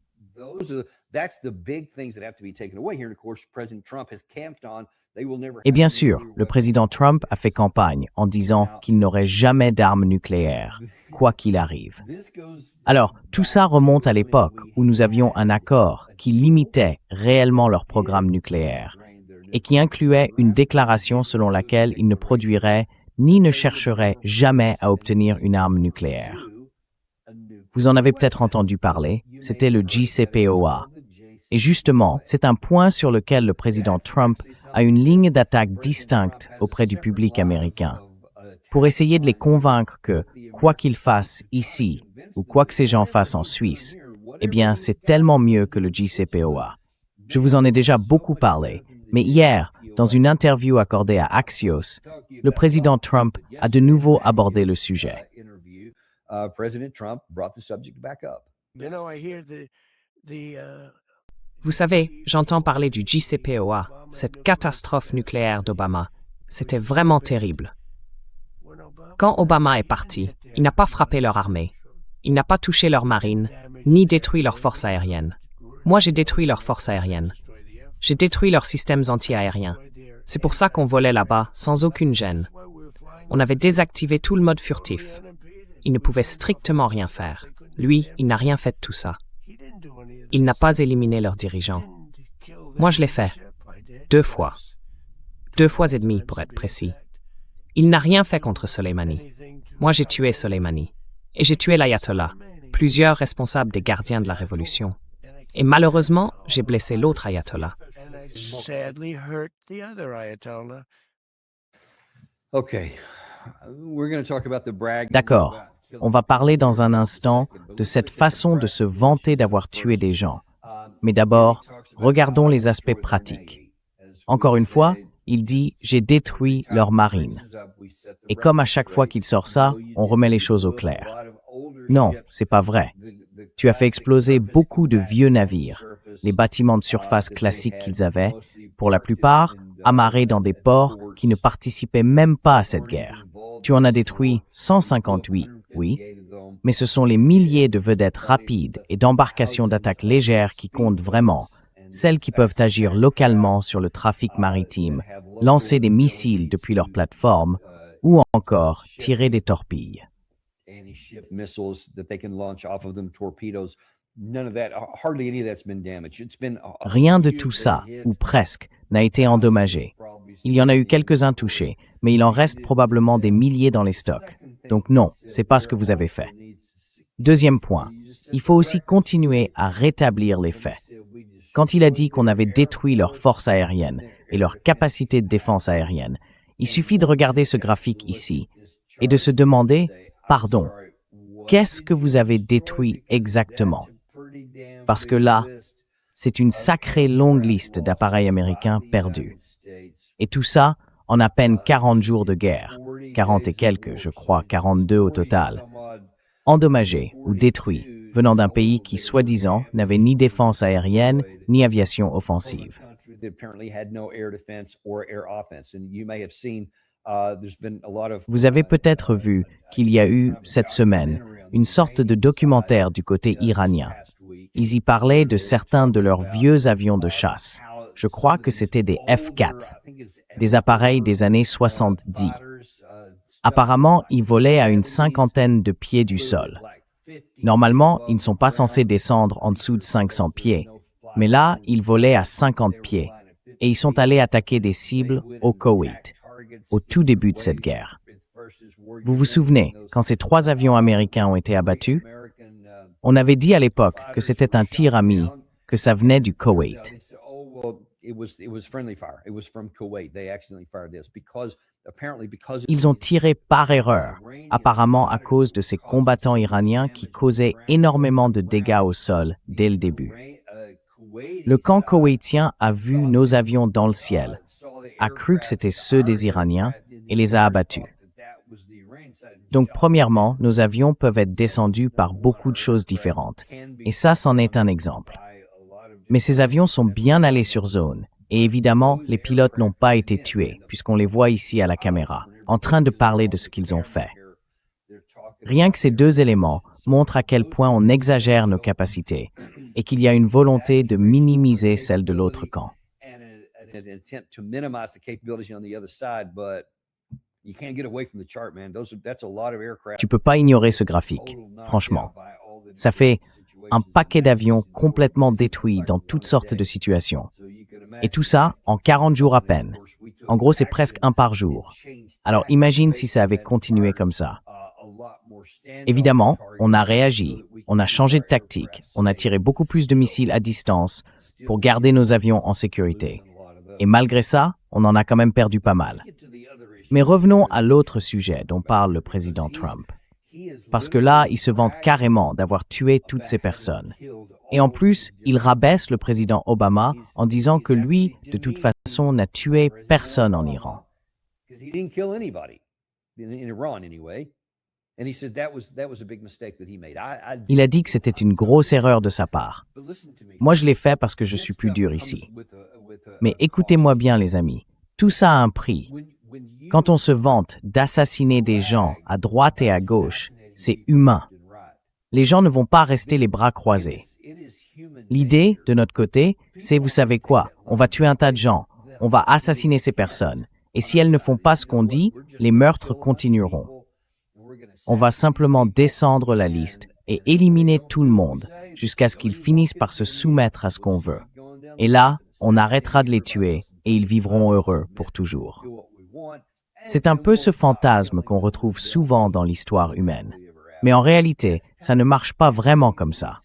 Et bien sûr, le président Trump a fait campagne en disant qu'il n'aurait jamais d'armes nucléaires, quoi qu'il arrive. Alors, tout ça remonte à l'époque où nous avions un accord qui limitait réellement leur programme nucléaire et qui incluait une déclaration selon laquelle ils ne produiraient ni ne chercheraient jamais à obtenir une arme nucléaire. Vous en avez peut-être entendu parler, c'était le JCPOA. Et justement, c'est un point sur lequel le président Trump a une ligne d'attaque distincte auprès du public américain, pour essayer de les convaincre que, quoi qu'ils fassent ici, ou quoi que ces gens fassent en Suisse, eh bien, c'est tellement mieux que le JCPOA. Je vous en ai déjà beaucoup parlé, mais hier, dans une interview accordée à Axios, le président Trump a de nouveau abordé le sujet. Vous savez, j'entends parler du JCPOA, cette catastrophe nucléaire d'Obama. C'était vraiment terrible. Quand Obama est parti, il n'a pas frappé leur armée. Il n'a pas touché leur marine, ni détruit leurs forces aériennes. Moi, j'ai détruit leurs forces aériennes. J'ai détruit leurs systèmes anti-aériens. C'est pour ça qu'on volait là-bas sans aucune gêne. On avait désactivé tout le mode furtif. Il ne pouvait strictement rien faire. Lui, il n'a rien fait de tout ça. Il n'a pas éliminé leurs dirigeants. Moi, je l'ai fait. 2 fois. 2 fois et demi, pour être précis. Il n'a rien fait contre Soleimani. Moi, j'ai tué Soleimani. Et j'ai tué l'ayatollah, plusieurs responsables des gardiens de la révolution. Et malheureusement, j'ai blessé l'autre ayatollah. D'accord, on va parler dans un instant de cette façon de se vanter d'avoir tué des gens. Mais d'abord, regardons les aspects pratiques. Encore une fois, il dit « j'ai détruit leur marine ». Et comme à chaque fois qu'il sort ça, on remet les choses au clair. Non, c'est pas vrai. Tu as fait exploser beaucoup de vieux navires, les bâtiments de surface classiques qu'ils avaient, pour la plupart amarrés dans des ports qui ne participaient même pas à cette guerre. Tu en as détruit 158, oui, mais ce sont les milliers de vedettes rapides et d'embarcations d'attaque légères qui comptent vraiment, celles qui peuvent agir localement sur le trafic maritime, lancer des missiles depuis leur plateforme ou encore tirer des torpilles. Rien de tout ça, ou presque, n'a été endommagé. Il y en a eu quelques-uns touchés, mais il en reste probablement des milliers dans les stocks. Donc non, c'est pas ce que vous avez fait. Deuxième point, il faut aussi continuer à rétablir les faits. Quand il a dit qu'on avait détruit leurs forces aériennes et leur capacité de défense aérienne, il suffit de regarder ce graphique ici et de se demander, pardon, qu'est-ce que vous avez détruit exactement? Parce que là, c'est une sacrée longue liste d'appareils américains perdus. Et tout ça en à peine 40 jours de guerre, 40 et quelques, je crois, 42 au total, endommagés ou détruits, venant d'un pays qui, soi-disant, n'avait ni défense aérienne ni aviation offensive. Vous avez peut-être vu qu'il y a eu, cette semaine, une sorte de documentaire du côté iranien. Ils y parlaient de certains de leurs vieux avions de chasse. Je crois que c'était des F-4, des appareils des années 70. Apparemment, ils volaient à une 50aine de pieds du sol. Normalement, ils ne sont pas censés descendre en dessous de 500 pieds, mais là, ils volaient à 50 pieds et ils sont allés attaquer des cibles au Koweït, au tout début de cette guerre. Vous vous souvenez, quand ces 3 avions américains ont été abattus, on avait dit à l'époque que c'était un tir ami, que ça venait du Koweït. Ils ont tiré par erreur, apparemment à cause de ces combattants iraniens qui causaient énormément de dégâts au sol dès le début. Le camp koweïtien a vu nos avions dans le ciel, a cru que c'était ceux des Iraniens et les a abattus. Donc, premièrement, nos avions peuvent être descendus par beaucoup de choses différentes, et ça, c'en est un exemple. Mais ces avions sont bien allés sur zone. Et évidemment, les pilotes n'ont pas été tués, puisqu'on les voit ici à la caméra, en train de parler de ce qu'ils ont fait. Rien que ces deux éléments montrent à quel point on exagère nos capacités et qu'il y a une volonté de minimiser celles de l'autre camp. Tu peux pas ignorer ce graphique, franchement. Ça fait un paquet d'avions complètement détruits dans toutes sortes de situations. Et tout ça en 40 jours à peine. En gros, c'est presque un par jour. Alors imagine si ça avait continué comme ça. Évidemment, on a réagi, on a changé de tactique, on a tiré beaucoup plus de missiles à distance pour garder nos avions en sécurité. Et malgré ça, on en a quand même perdu pas mal. Mais revenons à l'autre sujet dont parle le président Trump. Parce que là, il se vante carrément d'avoir tué toutes ces personnes. Et en plus, il rabaisse le président Obama en disant que lui, de toute façon, n'a tué personne en Iran. Il a dit que c'était une grosse erreur de sa part. Moi, je l'ai fait parce que je suis plus dur ici. Mais écoutez-moi bien, les amis, tout ça a un prix. Quand on se vante d'assassiner des gens à droite et à gauche, c'est humain. Les gens ne vont pas rester les bras croisés. L'idée, de notre côté, c'est, vous savez quoi, on va tuer un tas de gens, on va assassiner ces personnes. Et si elles ne font pas ce qu'on dit, les meurtres continueront. On va simplement descendre la liste et éliminer tout le monde jusqu'à ce qu'ils finissent par se soumettre à ce qu'on veut. Et là, on arrêtera de les tuer et ils vivront heureux pour toujours. C'est un peu ce fantasme qu'on retrouve souvent dans l'histoire humaine. Mais en réalité, ça ne marche pas vraiment comme ça.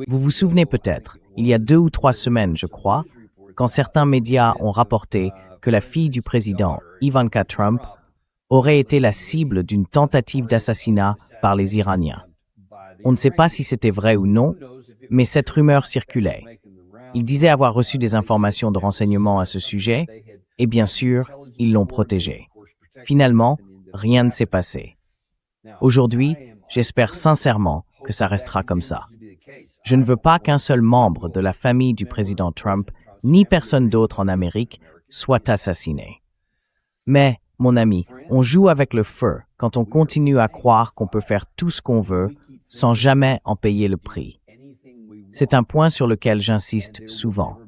Vous vous souvenez peut-être, il y a 2 ou 3 semaines, je crois, quand certains médias ont rapporté que la fille du président, Ivanka Trump, aurait été la cible d'une tentative d'assassinat par les Iraniens. On ne sait pas si c'était vrai ou non, mais cette rumeur circulait. Ils disaient avoir reçu des informations de renseignement à ce sujet, et bien sûr, ils l'ont protégée. Finalement, rien ne s'est passé. Aujourd'hui, j'espère sincèrement que ça restera comme ça. Je ne veux pas qu'un seul membre de la famille du président Trump, ni personne d'autre en Amérique, soit assassiné. Mais, mon ami, on joue avec le feu quand on continue à croire qu'on peut faire tout ce qu'on veut sans jamais en payer le prix. C'est un point sur lequel j'insiste souvent.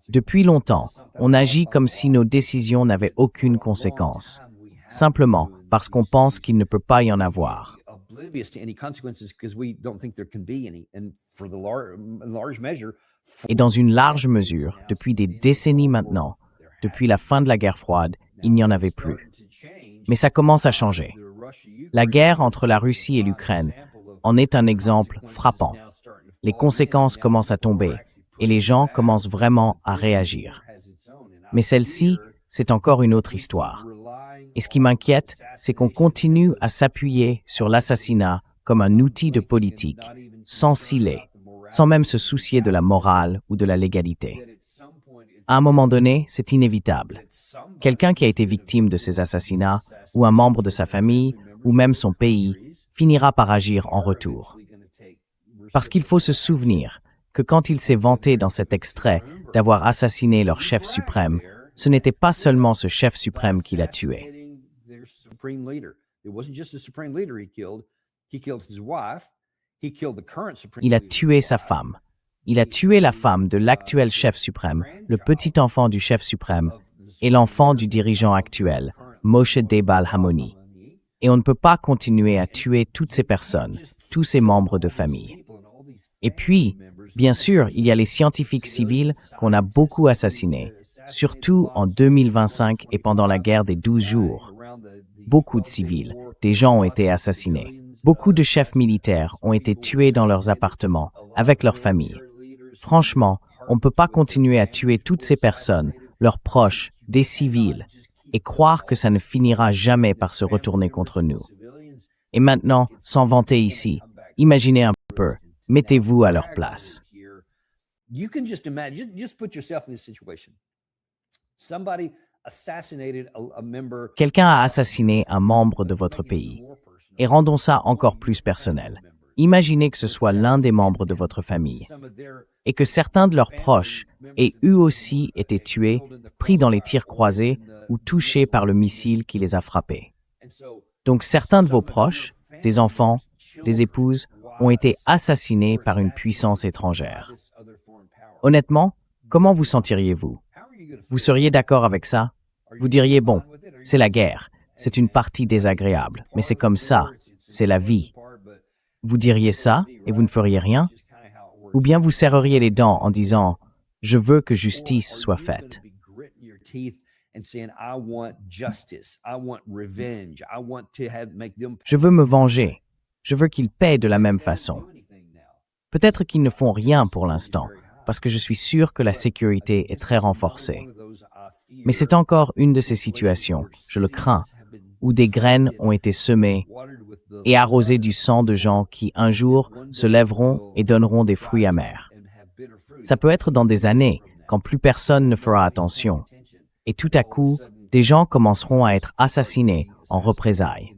Depuis longtemps, on agit comme si nos décisions n'avaient aucune conséquence, simplement parce qu'on pense qu'il ne peut pas y en avoir. Et dans une large mesure, depuis des décennies maintenant, depuis la fin de la guerre froide, il n'y en avait plus. Mais ça commence à changer. La guerre entre la Russie et l'Ukraine en est un exemple frappant. Les conséquences commencent à tomber et les gens commencent vraiment à réagir. Mais celle-ci, c'est encore une autre histoire. Et ce qui m'inquiète, c'est qu'on continue à s'appuyer sur l'assassinat comme un outil de politique, sans ciller, sans même se soucier de la morale ou de la légalité. À un moment donné, c'est inévitable. Quelqu'un qui a été victime de ces assassinats, ou un membre de sa famille, ou même son pays, finira par agir en retour. Parce qu'il faut se souvenir que quand il s'est vanté dans cet extrait d'avoir assassiné leur chef suprême, ce n'était pas seulement ce chef suprême qui l'a tué. Il a tué sa femme. Il a tué la femme de l'actuel chef suprême, le petit enfant du chef suprême, et l'enfant du dirigeant actuel, Moshe Debal Hamoni. Et on ne peut pas continuer à tuer toutes ces personnes, tous ces membres de famille. Et puis, bien sûr, il y a les scientifiques civils qu'on a beaucoup assassinés, surtout en 2025 et pendant la guerre des 12 jours. Beaucoup de civils, des gens ont été assassinés. Beaucoup de chefs militaires ont été tués dans leurs appartements, avec leurs familles. Franchement, on ne peut pas continuer à tuer toutes ces personnes, leurs proches, des civils, et croire que ça ne finira jamais par se retourner contre nous. Et maintenant, sans vanter ici, imaginez un peu, mettez-vous à leur place. Quelqu'un a assassiné un membre de votre pays. Et rendons ça encore plus personnel. Imaginez que ce soit l'un des membres de votre famille et que certains de leurs proches aient eux aussi été tués, pris dans les tirs croisés ou touchés par le missile qui les a frappés. Donc certains de vos proches, des enfants, des épouses, ont été assassinés par une puissance étrangère. Honnêtement, comment vous sentiriez-vous? Vous seriez d'accord avec ça? Vous diriez, bon, c'est la guerre, c'est une partie désagréable, mais c'est comme ça, c'est la vie. Vous diriez ça et vous ne feriez rien? Ou bien vous serreriez les dents en disant « Je veux que justice soit faite ». Je veux me venger. Je veux qu'ils paient de la même façon. Peut-être qu'ils ne font rien pour l'instant, parce que je suis sûr que la sécurité est très renforcée. Mais c'est encore une de ces situations, je le crains, où des graines ont été semées et arrosées du sang de gens qui, un jour, se lèveront et donneront des fruits amers. Ça peut être dans des années, quand plus personne ne fera attention. Et tout à coup, des gens commenceront à être assassinés en représailles.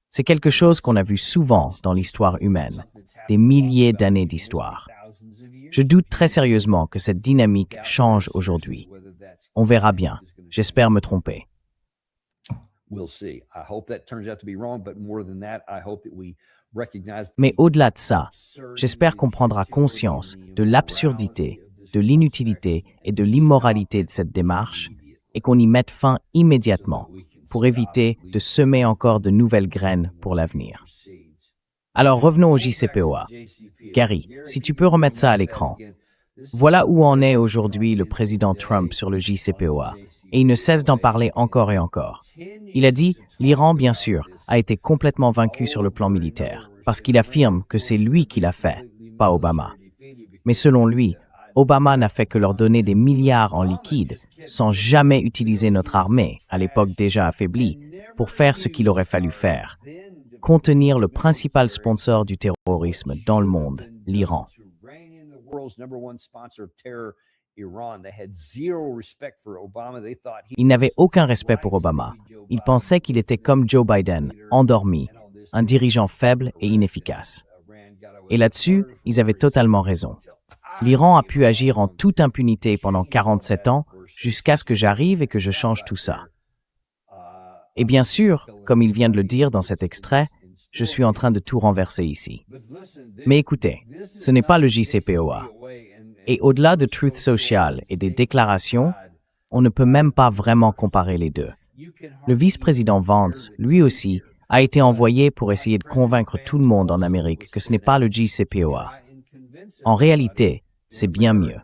C'est quelque chose qu'on a vu souvent dans l'histoire humaine, des milliers d'années d'histoire. Je doute très sérieusement que cette dynamique change aujourd'hui. On verra bien. J'espère me tromper. Mais au-delà de ça, j'espère qu'on prendra conscience de l'absurdité, de l'inutilité et de l'immoralité de cette démarche et qu'on y mette fin immédiatement pour éviter de semer encore de nouvelles graines pour l'avenir. Alors revenons au JCPOA. Gary, si tu peux remettre ça à l'écran. Voilà où en est aujourd'hui le président Trump sur le JCPOA, et il ne cesse d'en parler encore et encore. Il a dit « L'Iran, bien sûr, a été complètement vaincu sur le plan militaire, parce qu'il affirme que c'est lui qui l'a fait, pas Obama. Mais selon lui, Obama n'a fait que leur donner des milliards en liquide, sans jamais utiliser notre armée, à l'époque déjà affaiblie, pour faire ce qu'il aurait fallu faire. Contenir le principal sponsor du terrorisme dans le monde, l'Iran. Ils n'avaient aucun respect pour Obama. Ils pensaient qu'il était comme Joe Biden, endormi, un dirigeant faible et inefficace. Et là-dessus, ils avaient totalement raison. L'Iran a pu agir en toute impunité pendant 47 ans, jusqu'à ce que j'arrive et que je change tout ça. Et bien sûr, comme il vient de le dire dans cet extrait, je suis en train de tout renverser ici. Mais écoutez, ce n'est pas le JCPOA. Et au-delà de Truth Social et des déclarations, on ne peut même pas vraiment comparer les deux. Le vice-président Vance, lui aussi, a été envoyé pour essayer de convaincre tout le monde en Amérique que ce n'est pas le JCPOA. En réalité, c'est bien mieux.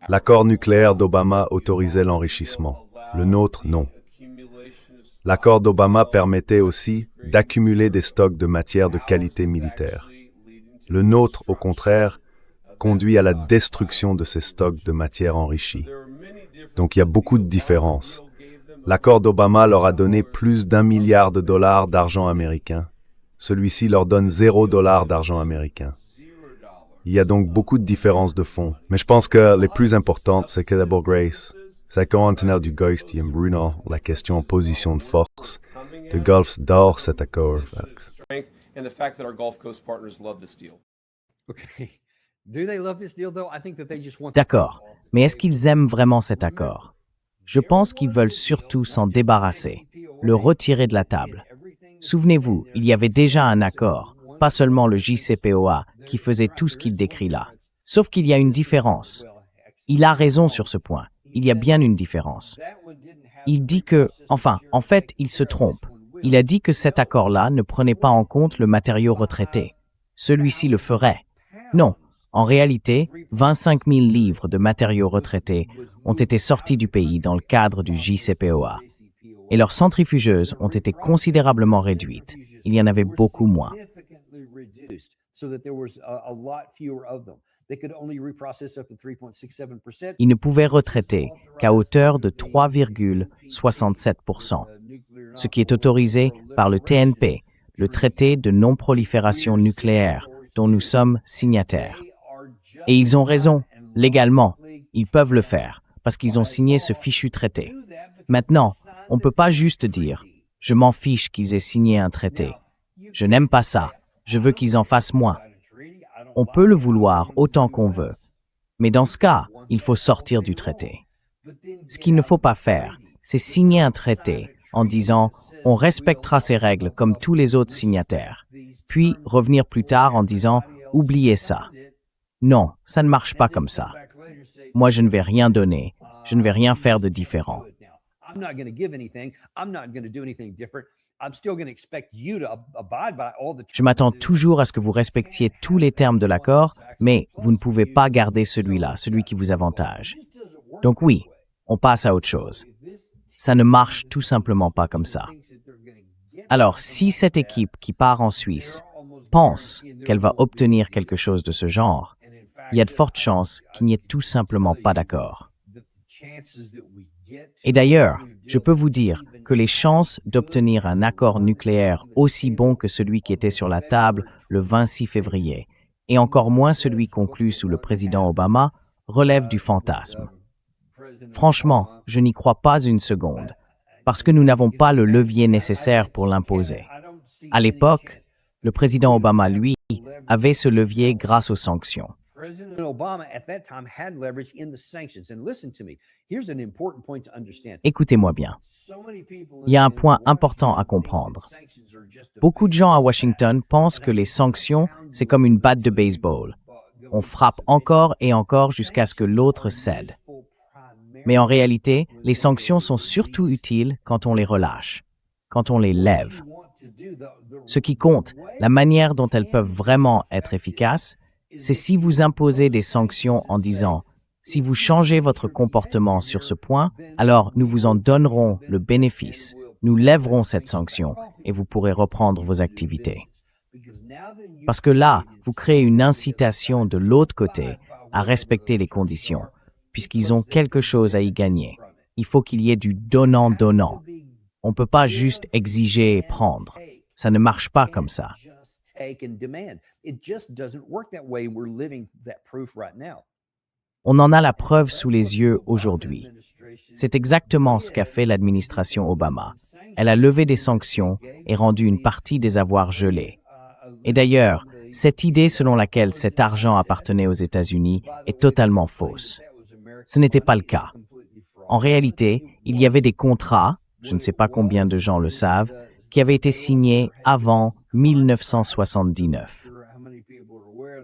L'accord nucléaire d'Obama autorisait l'enrichissement. Le nôtre, non. L'accord d'Obama permettait aussi d'accumuler des stocks de matières de qualité militaire. Le nôtre, au contraire, conduit à la destruction de ces stocks de matières enrichies. Donc il y a beaucoup de différences. L'accord d'Obama leur a donné plus d'1 milliard de dollars d'argent américain. Celui-ci leur donne $0 d'argent américain. Il y a donc beaucoup de différences de fond. Mais je pense que les plus importantes, c'est que d'abord Grace, c'est qu'en teneur du Geist et Bruno, la question en position de force, de Gulf d'or cet accord. D'accord, mais est-ce qu'ils aiment vraiment cet accord? Je pense qu'ils veulent surtout s'en débarrasser, le retirer de la table. Souvenez-vous, il y avait déjà un accord, pas seulement le JCPOA, qui faisait tout ce qu'il décrit là. Sauf qu'il y a une différence. Il a raison sur ce point. Il y a bien une différence. Il dit que, en fait, il se trompe. Il a dit que cet accord-là ne prenait pas en compte le matériau retraité. Celui-ci le ferait. Non. En réalité, 25 000 livres de matériaux retraités ont été sortis du pays dans le cadre du JCPOA. Et leurs centrifugeuses ont été considérablement réduites. Il y en avait beaucoup moins. Ils ne pouvaient retraiter qu'à hauteur de 3,67%, ce qui est autorisé par le TNP, le traité de non-prolifération nucléaire, dont nous sommes signataires. Et ils ont raison, légalement, ils peuvent le faire, parce qu'ils ont signé ce fichu traité. Maintenant, on ne peut pas juste dire « je m'en fiche qu'ils aient signé un traité. Je n'aime pas ça, je veux qu'ils en fassent moins ». On peut le vouloir autant qu'on veut, mais dans ce cas, il faut sortir du traité. Ce qu'il ne faut pas faire, c'est signer un traité en disant « on respectera ces règles comme tous les autres signataires », puis revenir plus tard en disant « oubliez ça ». Non, ça ne marche pas comme ça. Moi, je ne vais rien donner, je ne vais rien faire de différent. Je m'attends toujours à ce que vous respectiez tous les termes de l'accord, mais vous ne pouvez pas garder celui-là, celui qui vous avantage. Donc oui, on passe à autre chose. Ça ne marche tout simplement pas comme ça. Alors, si cette équipe qui part en Suisse pense qu'elle va obtenir quelque chose de ce genre, il y a de fortes chances qu'il n'y ait tout simplement pas d'accord. Et d'ailleurs, je peux vous dire que les chances d'obtenir un accord nucléaire aussi bon que celui qui était sur la table le 26 février, et encore moins celui conclu sous le président Obama, relèvent du fantasme. Franchement, je n'y crois pas une seconde, parce que nous n'avons pas le levier nécessaire pour l'imposer. À l'époque, le président Obama, lui, avait ce levier grâce aux sanctions. President Obama at that time had leverage in the sanctions. And listen to me, here's an important point to understand. Écoutez-moi bien. Il y a un point important à comprendre. Beaucoup de gens à Washington pensent que les sanctions, c'est comme une batte de baseball. On frappe encore et encore jusqu'à ce que l'autre cède. Mais en réalité, les sanctions sont surtout utiles quand on les relâche, quand on les lève. Ce qui compte, la manière dont elles peuvent vraiment être efficaces, c'est si vous imposez des sanctions en disant « si vous changez votre comportement sur ce point, alors nous vous en donnerons le bénéfice, nous lèverons cette sanction et vous pourrez reprendre vos activités. » Parce que là, vous créez une incitation de l'autre côté à respecter les conditions, puisqu'ils ont quelque chose à y gagner. Il faut qu'il y ait du donnant-donnant. On ne peut pas juste exiger et prendre. Ça ne marche pas comme ça. On en a la preuve sous les yeux aujourd'hui. C'est exactement ce qu'a fait l'administration Obama. Elle a levé des sanctions et rendu une partie des avoirs gelés. Et d'ailleurs, cette idée selon laquelle cet argent appartenait aux États-Unis est totalement fausse. Ce n'était pas le cas. En réalité, il y avait des contrats, je ne sais pas combien de gens le savent, qui avaient été signés avant 1979.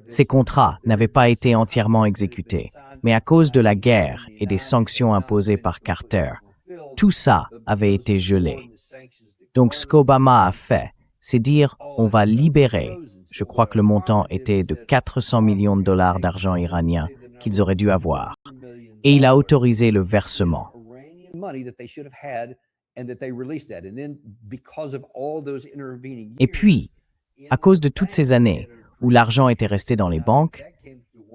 Ces contrats n'avaient pas été entièrement exécutés, mais à cause de la guerre et des sanctions imposées par Carter, tout ça avait été gelé. Donc ce qu'Obama a fait, c'est dire on va libérer, je crois que le montant était de 400 millions de dollars d'argent iranien qu'ils auraient dû avoir, et il a autorisé le versement. Et puis, à cause de toutes ces années où l'argent était resté dans les banques,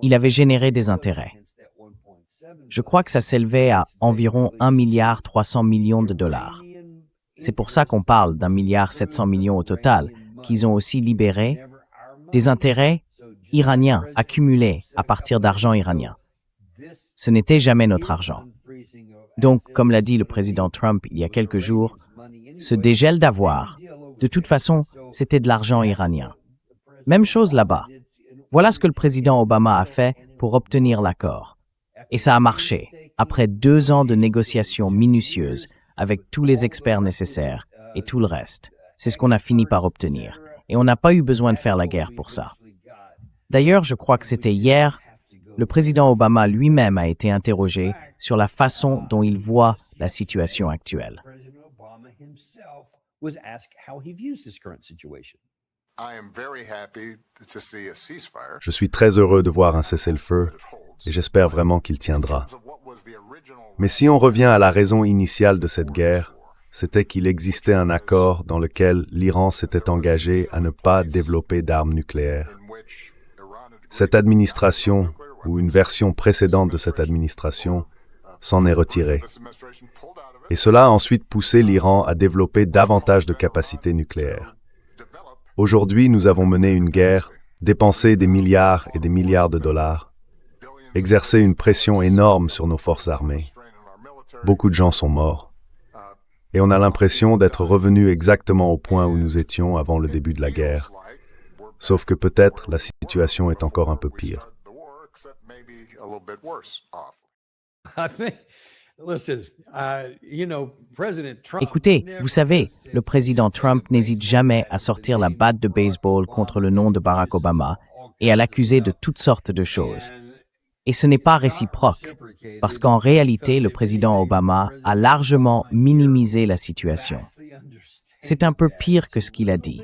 il avait généré des intérêts. Je crois que ça s'élevait à environ 1,3 milliard de dollars. C'est pour ça qu'on parle d'1,7 milliard au total, qu'ils ont aussi libéré des intérêts iraniens accumulés à partir d'argent iranien. Ce n'était jamais notre argent. Donc, comme l'a dit le président Trump il y a quelques jours, ce dégel d'avoirs, de toute façon, c'était de l'argent iranien. Même chose là-bas. Voilà ce que le président Obama a fait pour obtenir l'accord. Et ça a marché, après 2 ans de négociations minutieuses, avec tous les experts nécessaires et tout le reste. C'est ce qu'on a fini par obtenir. Et on n'a pas eu besoin de faire la guerre pour ça. D'ailleurs, je crois que c'était hier, le président Obama lui-même a été interrogé sur la façon dont il voit la situation actuelle. Je suis très heureux de voir un cessez-le-feu et j'espère vraiment qu'il tiendra. Mais si on revient à la raison initiale de cette guerre, c'était qu'il existait un accord dans lequel l'Iran s'était engagé à ne pas développer d'armes nucléaires. Cette administration, ou une version précédente de cette administration, s'en est retirée. Et cela a ensuite poussé l'Iran à développer davantage de capacités nucléaires. Aujourd'hui, nous avons mené une guerre, dépensé des milliards et des milliards de dollars. exercé une pression énorme sur nos forces armées. Beaucoup de gens sont morts. Et on a l'impression d'être revenu exactement au point où nous étions avant le début de la guerre. Sauf que peut-être la situation est encore un peu pire. Écoutez, vous savez, le président Trump n'hésite jamais à sortir la batte de baseball contre le nom de Barack Obama et à l'accuser de toutes sortes de choses. Et ce n'est pas réciproque, parce qu'en réalité, le président Obama a largement minimisé la situation. C'est un peu pire que ce qu'il a dit.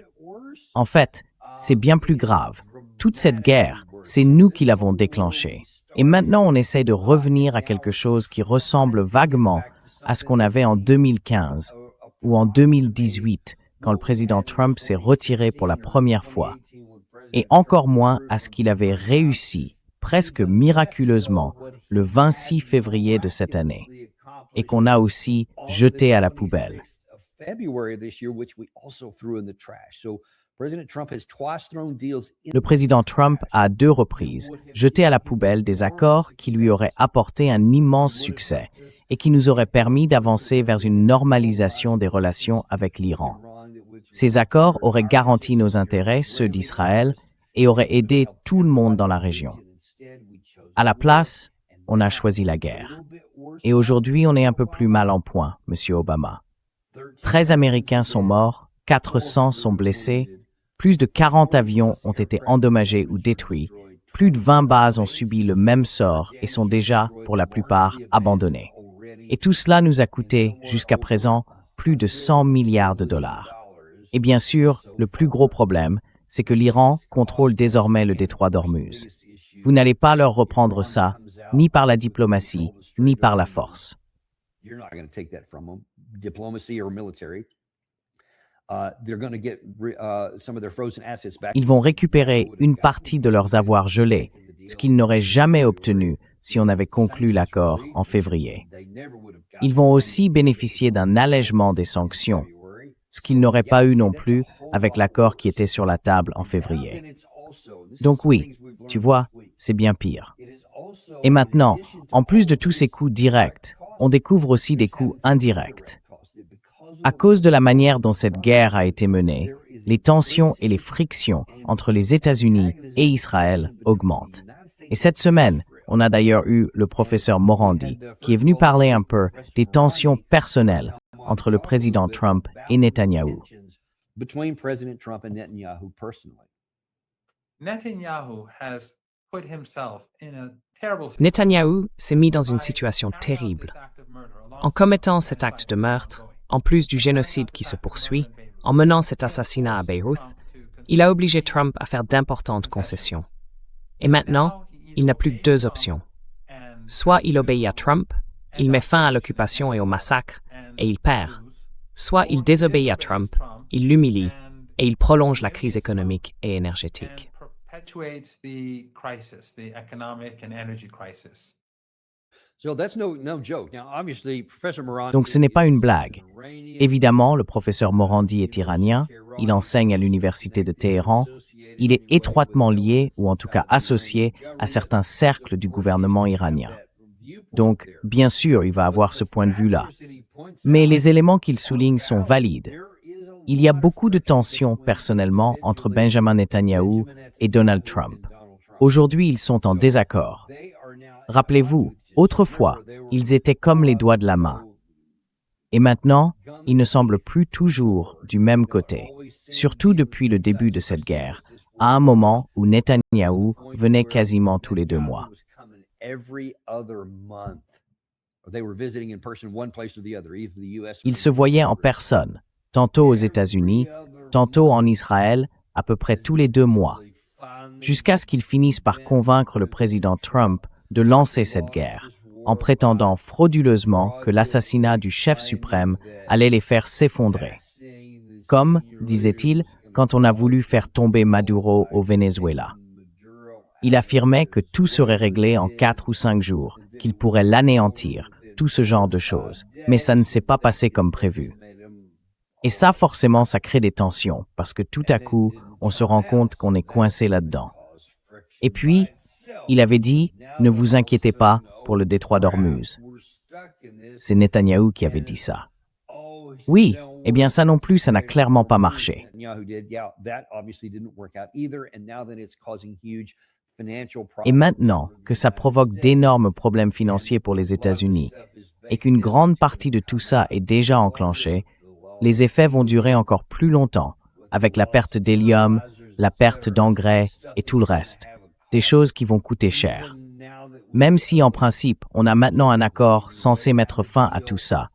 En fait, c'est bien plus grave. Toute cette guerre, c'est nous qui l'avons déclenchée. Et maintenant, on essaie de revenir à quelque chose qui ressemble vaguement à ce qu'on avait en 2015 ou en 2018, quand le président Trump s'est retiré pour la première fois, et encore moins à ce qu'il avait réussi, presque miraculeusement, le 26 février de cette année, et qu'on a aussi jeté à la poubelle. Le président Trump a à 2 reprises jeté à la poubelle des accords qui lui auraient apporté un immense succès et qui nous auraient permis d'avancer vers une normalisation des relations avec l'Iran. Ces accords auraient garanti nos intérêts, ceux d'Israël, et auraient aidé tout le monde dans la région. À la place, on a choisi la guerre. Et aujourd'hui, on est un peu plus mal en point, Monsieur Obama. 13 Américains sont morts, 400 sont blessés, plus de 40 avions ont été endommagés ou détruits, plus de 20 bases ont subi le même sort et sont déjà, pour la plupart, abandonnées. Et tout cela nous a coûté, jusqu'à présent, plus de 100 milliards de dollars. Et bien sûr, le plus gros problème, c'est que l'Iran contrôle désormais le détroit d'Ormuz. Vous n'allez pas leur reprendre ça, ni par la diplomatie, ni par la force. Ils vont récupérer une partie de leurs avoirs gelés, ce qu'ils n'auraient jamais obtenu si on avait conclu l'accord en février. Ils vont aussi bénéficier d'un allègement des sanctions, ce qu'ils n'auraient pas eu non plus avec l'accord qui était sur la table en février. Donc oui, tu vois, c'est bien pire. Et maintenant, en plus de tous ces coûts directs, on découvre aussi des coûts indirects. À cause de la manière dont cette guerre a été menée, les tensions et les frictions entre les États-Unis et Israël augmentent. Et cette semaine, on a d'ailleurs eu le professeur Morandi, qui est venu parler un peu des tensions personnelles entre le président Trump et Netanyahou. Netanyahou s'est mis dans une situation terrible. En commettant cet acte de meurtre, en plus du génocide qui se poursuit, en menant cet assassinat à Beyrouth, il a obligé Trump à faire d'importantes concessions. Et maintenant, il n'a plus que 2 options. Soit il obéit à Trump, il met fin à l'occupation et au massacre, et il perd. Soit il désobéit à Trump, il l'humilie, et il prolonge la crise économique et énergétique. Donc ce n'est pas une blague. Évidemment, le professeur Morandi est iranien, il enseigne à l'université de Téhéran, il est étroitement lié, ou en tout cas associé, à certains cercles du gouvernement iranien. Donc, bien sûr, il va avoir ce point de vue-là. Mais les éléments qu'il souligne sont valides. Il y a beaucoup de tensions, personnellement, entre Benjamin Netanyahou et Donald Trump. Aujourd'hui, ils sont en désaccord. Rappelez-vous, autrefois, ils étaient comme les doigts de la main. Et maintenant, ils ne semblent plus toujours du même côté, surtout depuis le début de cette guerre, à un moment où Netanyahou venait quasiment tous les 2 mois. Ils se voyaient en personne, tantôt aux États-Unis, tantôt en Israël, à peu près tous les 2 mois, jusqu'à ce qu'ils finissent par convaincre le président Trump de lancer cette guerre, en prétendant frauduleusement que l'assassinat du chef suprême allait les faire s'effondrer. Comme, disait-il, quand on a voulu faire tomber Maduro au Venezuela. Il affirmait que tout serait réglé en 4 ou 5 jours, qu'il pourrait l'anéantir, tout ce genre de choses. Mais ça ne s'est pas passé comme prévu. Et ça, forcément, ça crée des tensions, parce que tout à coup, on se rend compte qu'on est coincé là-dedans. Et puis, Il avait dit « Ne vous inquiétez pas pour le détroit d'Ormuz ». C'est Netanyahou qui avait dit ça. Oui, eh bien ça non plus, ça n'a clairement pas marché. Et maintenant que ça provoque d'énormes problèmes financiers pour les États-Unis et qu'une grande partie de tout ça est déjà enclenchée, les effets vont durer encore plus longtemps, avec la perte d'hélium, la perte d'engrais et tout le reste, des choses qui vont coûter cher. Même si en principe, on a maintenant un accord censé mettre fin à tout ça,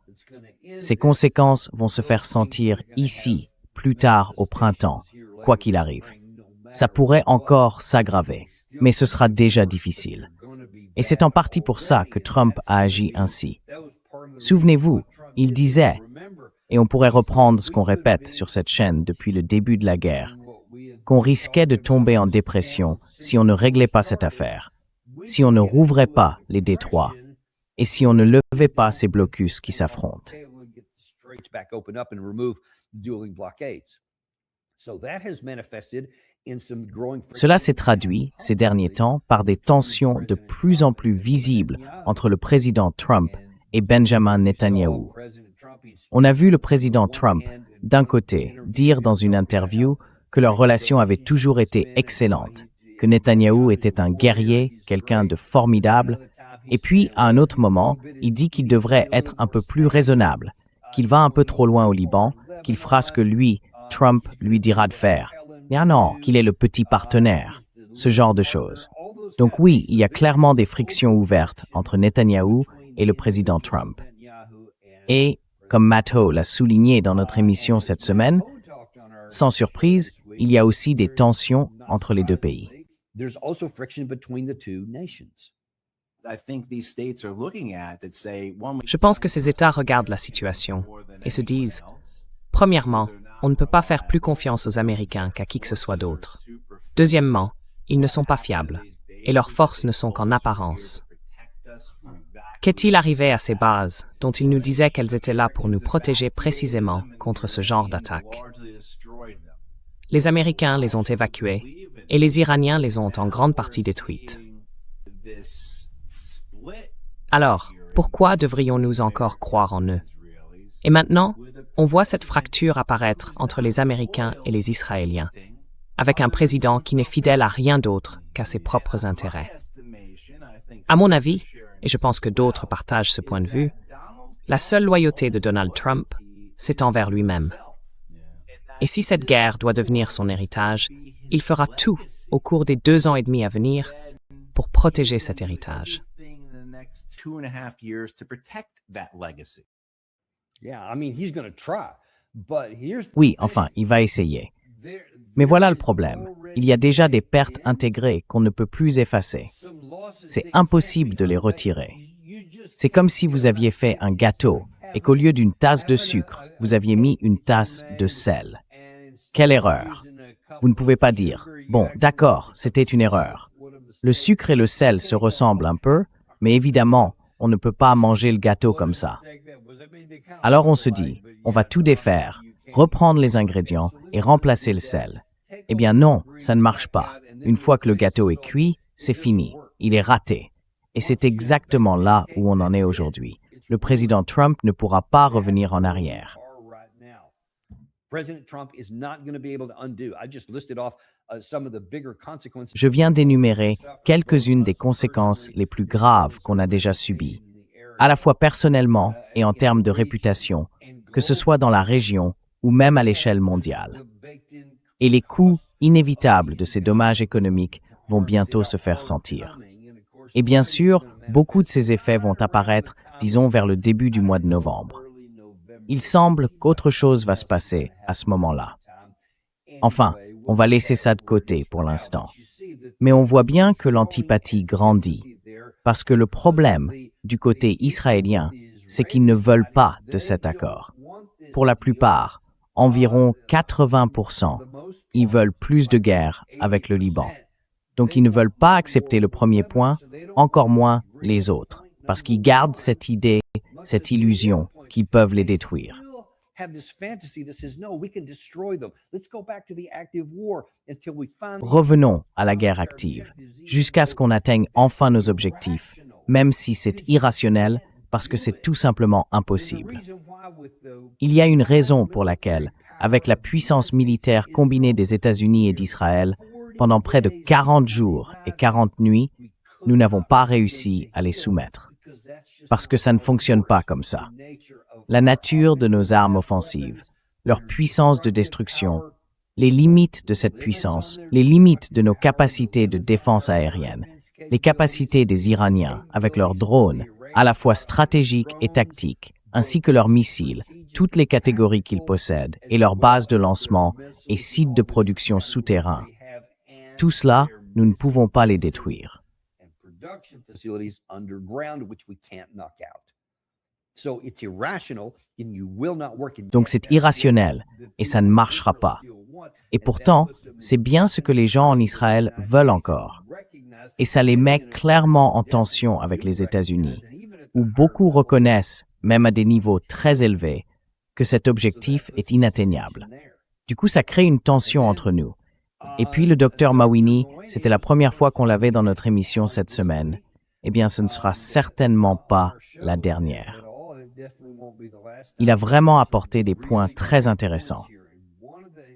ces conséquences vont se faire sentir ici, plus tard au printemps, quoi qu'il arrive. Ça pourrait encore s'aggraver, mais ce sera déjà difficile. Et c'est en partie pour ça que Trump a agi ainsi. Souvenez-vous, il disait, et on pourrait reprendre ce qu'on répète sur cette chaîne depuis le début de la guerre, qu'on risquait de tomber en dépression si on ne réglait pas cette affaire, si on ne rouvrait pas les détroits et si on ne levait pas ces blocus qui s'affrontent. Cela s'est traduit ces derniers temps par des tensions de plus en plus visibles entre le président Trump et Benjamin Netanyahou. On a vu le président Trump, d'un côté, dire dans une interview que leur relation avait toujours été excellente, que Netanyahou était un guerrier, quelqu'un de formidable, et puis, à un autre moment, il dit qu'il devrait être un peu plus raisonnable, qu'il va un peu trop loin au Liban, qu'il fera ce que lui, Trump, lui dira de faire. Mais non, qu'il est le petit partenaire, ce genre de choses. Donc oui, il y a clairement des frictions ouvertes entre Netanyahou et le président Trump. Et, comme Matt Ho l'a souligné dans notre émission cette semaine, sans surprise, il y a aussi des tensions entre les deux pays. Je pense que ces États regardent la situation et se disent, premièrement, on ne peut pas faire plus confiance aux Américains qu'à qui que ce soit d'autre. Deuxièmement, ils ne sont pas fiables et leurs forces ne sont qu'en apparence. Qu'est-il arrivé à ces bases dont ils nous disaient qu'elles étaient là pour nous protéger précisément contre ce genre d'attaque? Les Américains les ont évacuées et les Iraniens les ont en grande partie détruites. Alors, pourquoi devrions-nous encore croire en eux? Et maintenant, on voit cette fracture apparaître entre les Américains et les Israéliens, avec un président qui n'est fidèle à rien d'autre qu'à ses propres intérêts. À mon avis, et je pense que d'autres partagent ce point de vue, la seule loyauté de Donald Trump, c'est envers lui-même. Et si cette guerre doit devenir son héritage, il fera tout au cours des 2 ans et demi à venir pour protéger cet héritage. Oui, enfin, il va essayer. Mais voilà le problème. Il y a déjà des pertes intégrées qu'on ne peut plus effacer. C'est impossible de les retirer. C'est comme si vous aviez fait un gâteau et qu'au lieu d'une tasse de sucre, vous aviez mis une tasse de sel. Quelle erreur! Vous ne pouvez pas dire « Bon, d'accord, c'était une erreur ». Le sucre et le sel se ressemblent un peu, mais évidemment, on ne peut pas manger le gâteau comme ça. Alors on se dit, on va tout défaire, reprendre les ingrédients et remplacer le sel. Eh bien non, ça ne marche pas. Une fois que le gâteau est cuit, c'est fini. Il est raté. Et c'est exactement là où on en est aujourd'hui. Le président Trump ne pourra pas revenir en arrière. Je viens d'énumérer quelques-unes des conséquences les plus graves qu'on a déjà subies, à la fois personnellement et en termes de réputation, que ce soit dans la région ou même à l'échelle mondiale. Et les coûts inévitables de ces dommages économiques vont bientôt se faire sentir. Et bien sûr, beaucoup de ces effets vont apparaître, disons, vers le début du mois de novembre. Il semble qu'autre chose va se passer à ce moment-là. Enfin, on va laisser ça de côté pour l'instant. Mais on voit bien que l'antipathie grandit, parce que le problème du côté israélien, c'est qu'ils ne veulent pas de cet accord. Pour la plupart, environ 80%, ils veulent plus de guerre avec le Liban. Donc ils ne veulent pas accepter le premier point, encore moins les autres, parce qu'ils gardent cette idée, cette illusion qu'ils peuvent les détruire. have this fantasy that says, no, we can destroy them. Let's go back to the active war until we finally... Revenons à la guerre active, jusqu'à ce qu'on atteigne enfin nos objectifs, même si c'est irrationnel, parce que c'est tout simplement impossible. Il y a une raison pour laquelle, avec la puissance militaire combinée des États-Unis et d'Israël, pendant près de 40 jours et 40 nuits, nous n'avons pas réussi à les soumettre. Parce que ça ne fonctionne pas comme ça. La nature de nos armes offensives, leur puissance de destruction, les limites de cette puissance, les limites de nos capacités de défense aérienne, les capacités des Iraniens avec leurs drones, à la fois stratégiques et tactiques, ainsi que leurs missiles, toutes les catégories qu'ils possèdent et leurs bases de lancement et sites de production souterrains. Tout cela, nous ne pouvons pas les détruire. Donc c'est irrationnel et ça ne marchera pas. Et pourtant, c'est bien ce que les gens en Israël veulent encore. Et ça les met clairement en tension avec les États-Unis, où beaucoup reconnaissent, même à des niveaux très élevés, que cet objectif est inatteignable. Du coup, ça crée une tension entre nous. Et puis le docteur Mawini, c'était la première fois qu'on l'avait dans notre émission cette semaine. Eh bien, ce ne sera certainement pas la dernière. Il a vraiment apporté des points très intéressants.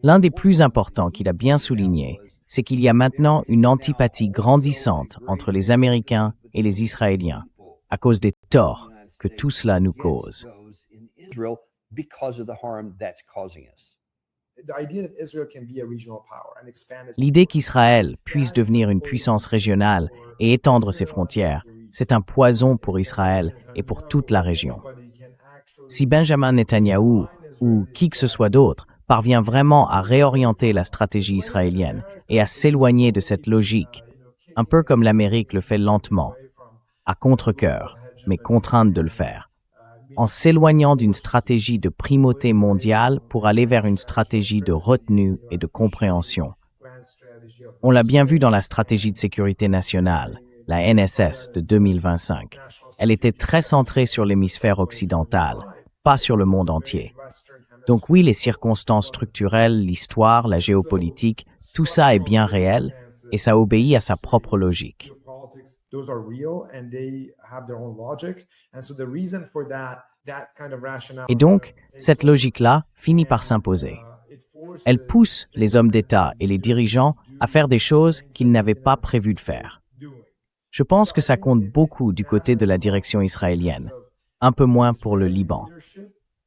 L'un des plus importants qu'il a bien souligné, c'est qu'il y a maintenant une antipathie grandissante entre les Américains et les Israéliens, à cause des torts que tout cela nous cause. L'idée qu'Israël puisse devenir une puissance régionale et étendre ses frontières, c'est un poison pour Israël et pour toute la région. Si Benjamin Netanyahou ou qui que ce soit d'autre parvient vraiment à réorienter la stratégie israélienne et à s'éloigner de cette logique, un peu comme l'Amérique le fait lentement, à contre-cœur, mais contrainte de le faire, en s'éloignant d'une stratégie de primauté mondiale pour aller vers une stratégie de retenue et de compréhension. On l'a bien vu dans la stratégie de sécurité nationale, la NSS de 2025. Elle était très centrée sur l'hémisphère occidental, pas sur le monde entier. Donc oui, les circonstances structurelles, l'histoire, la géopolitique, tout ça est bien réel et ça obéit à sa propre logique. Et donc, cette logique-là finit par s'imposer. Elle pousse les hommes d'État et les dirigeants à faire des choses qu'ils n'avaient pas prévu de faire. Je pense que ça compte beaucoup du côté de la direction israélienne, un peu moins pour le Liban.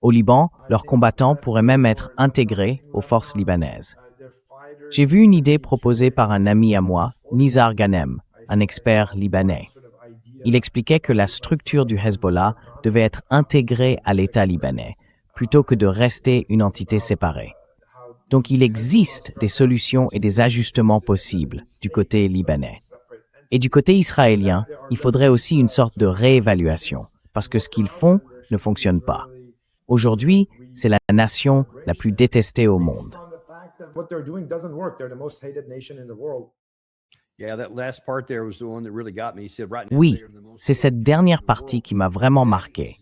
Au Liban, leurs combattants pourraient même être intégrés aux forces libanaises. J'ai vu une idée proposée par un ami à moi, Nizar Ghanem, un expert libanais. Il expliquait que la structure du Hezbollah devait être intégrée à l'État libanais, plutôt que de rester une entité séparée. Donc il existe des solutions et des ajustements possibles du côté libanais. Et du côté israélien, il faudrait aussi une sorte de réévaluation, parce que ce qu'ils font ne fonctionne pas. Aujourd'hui, c'est la nation la plus détestée au monde. Oui, c'est cette dernière partie qui m'a vraiment marqué.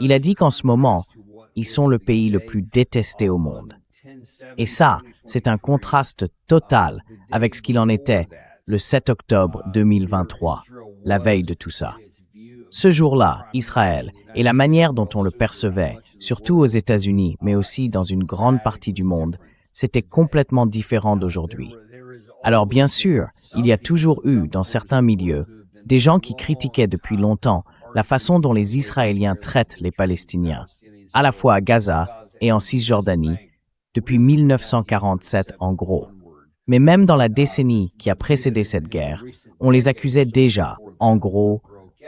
Il a dit qu'en ce moment, ils sont le pays le plus détesté au monde. Et ça, c'est un contraste total avec ce qu'il en était le 7 octobre 2023, la veille de tout ça. Ce jour-là, Israël, et la manière dont on le percevait, surtout aux États-Unis, mais aussi dans une grande partie du monde, c'était complètement différent d'aujourd'hui. Alors bien sûr, il y a toujours eu, dans certains milieux, des gens qui critiquaient depuis longtemps la façon dont les Israéliens traitent les Palestiniens, à la fois à Gaza et en Cisjordanie, depuis 1947 en gros. Mais même dans la décennie qui a précédé cette guerre, on les accusait déjà, en gros,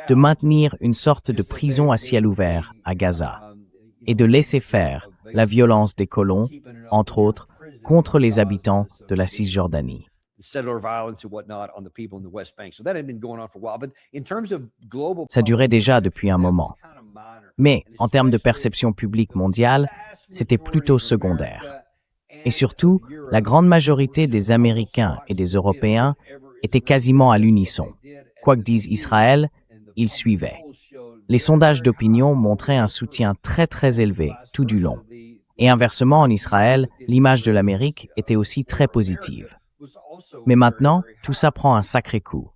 de maintenir une sorte de prison à ciel ouvert à Gaza et de laisser faire la violence des colons, entre autres, contre les habitants de la Cisjordanie. Ça durait déjà depuis un moment. Mais en termes de perception publique mondiale, c'était plutôt secondaire. Et surtout, la grande majorité des Américains et des Européens étaient quasiment à l'unisson. Quoi que dise Israël, ils suivaient. Les sondages d'opinion montraient un soutien très très élevé tout du long. Et inversement, en Israël, l'image de l'Amérique était aussi très positive. Mais maintenant, tout ça prend un sacré coup.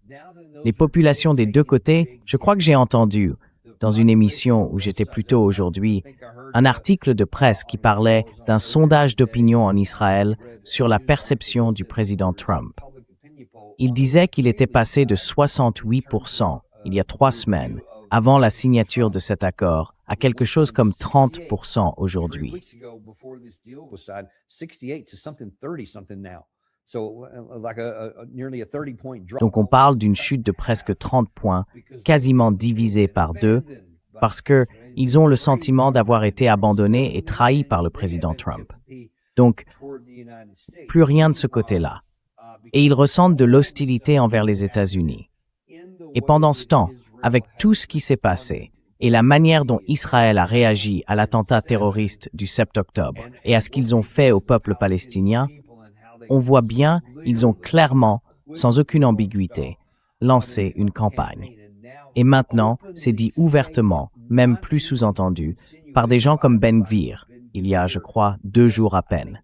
Les populations des deux côtés, je crois que j'ai entendu, dans une émission où j'étais plus tôt aujourd'hui, un article de presse qui parlait d'un sondage d'opinion en Israël sur la perception du président Trump. Il disait qu'il était passé de 68% il y a 3 semaines, avant la signature de cet accord, à quelque chose comme 30% aujourd'hui. Donc on parle d'une chute de presque 30 points, quasiment divisée par 2, parce qu'ils ont le sentiment d'avoir été abandonnés et trahis par le président Trump. Donc, plus rien de ce côté-là. Et ils ressentent de l'hostilité envers les États-Unis. Et pendant ce temps, avec tout ce qui s'est passé, et la manière dont Israël a réagi à l'attentat terroriste du 7 octobre et à ce qu'ils ont fait au peuple palestinien, on voit bien, ils ont clairement, sans aucune ambiguïté, lancé une campagne. Et maintenant, c'est dit ouvertement, même plus sous-entendu, par des gens comme Ben Gvir, il y a, je crois, 2 jours à peine.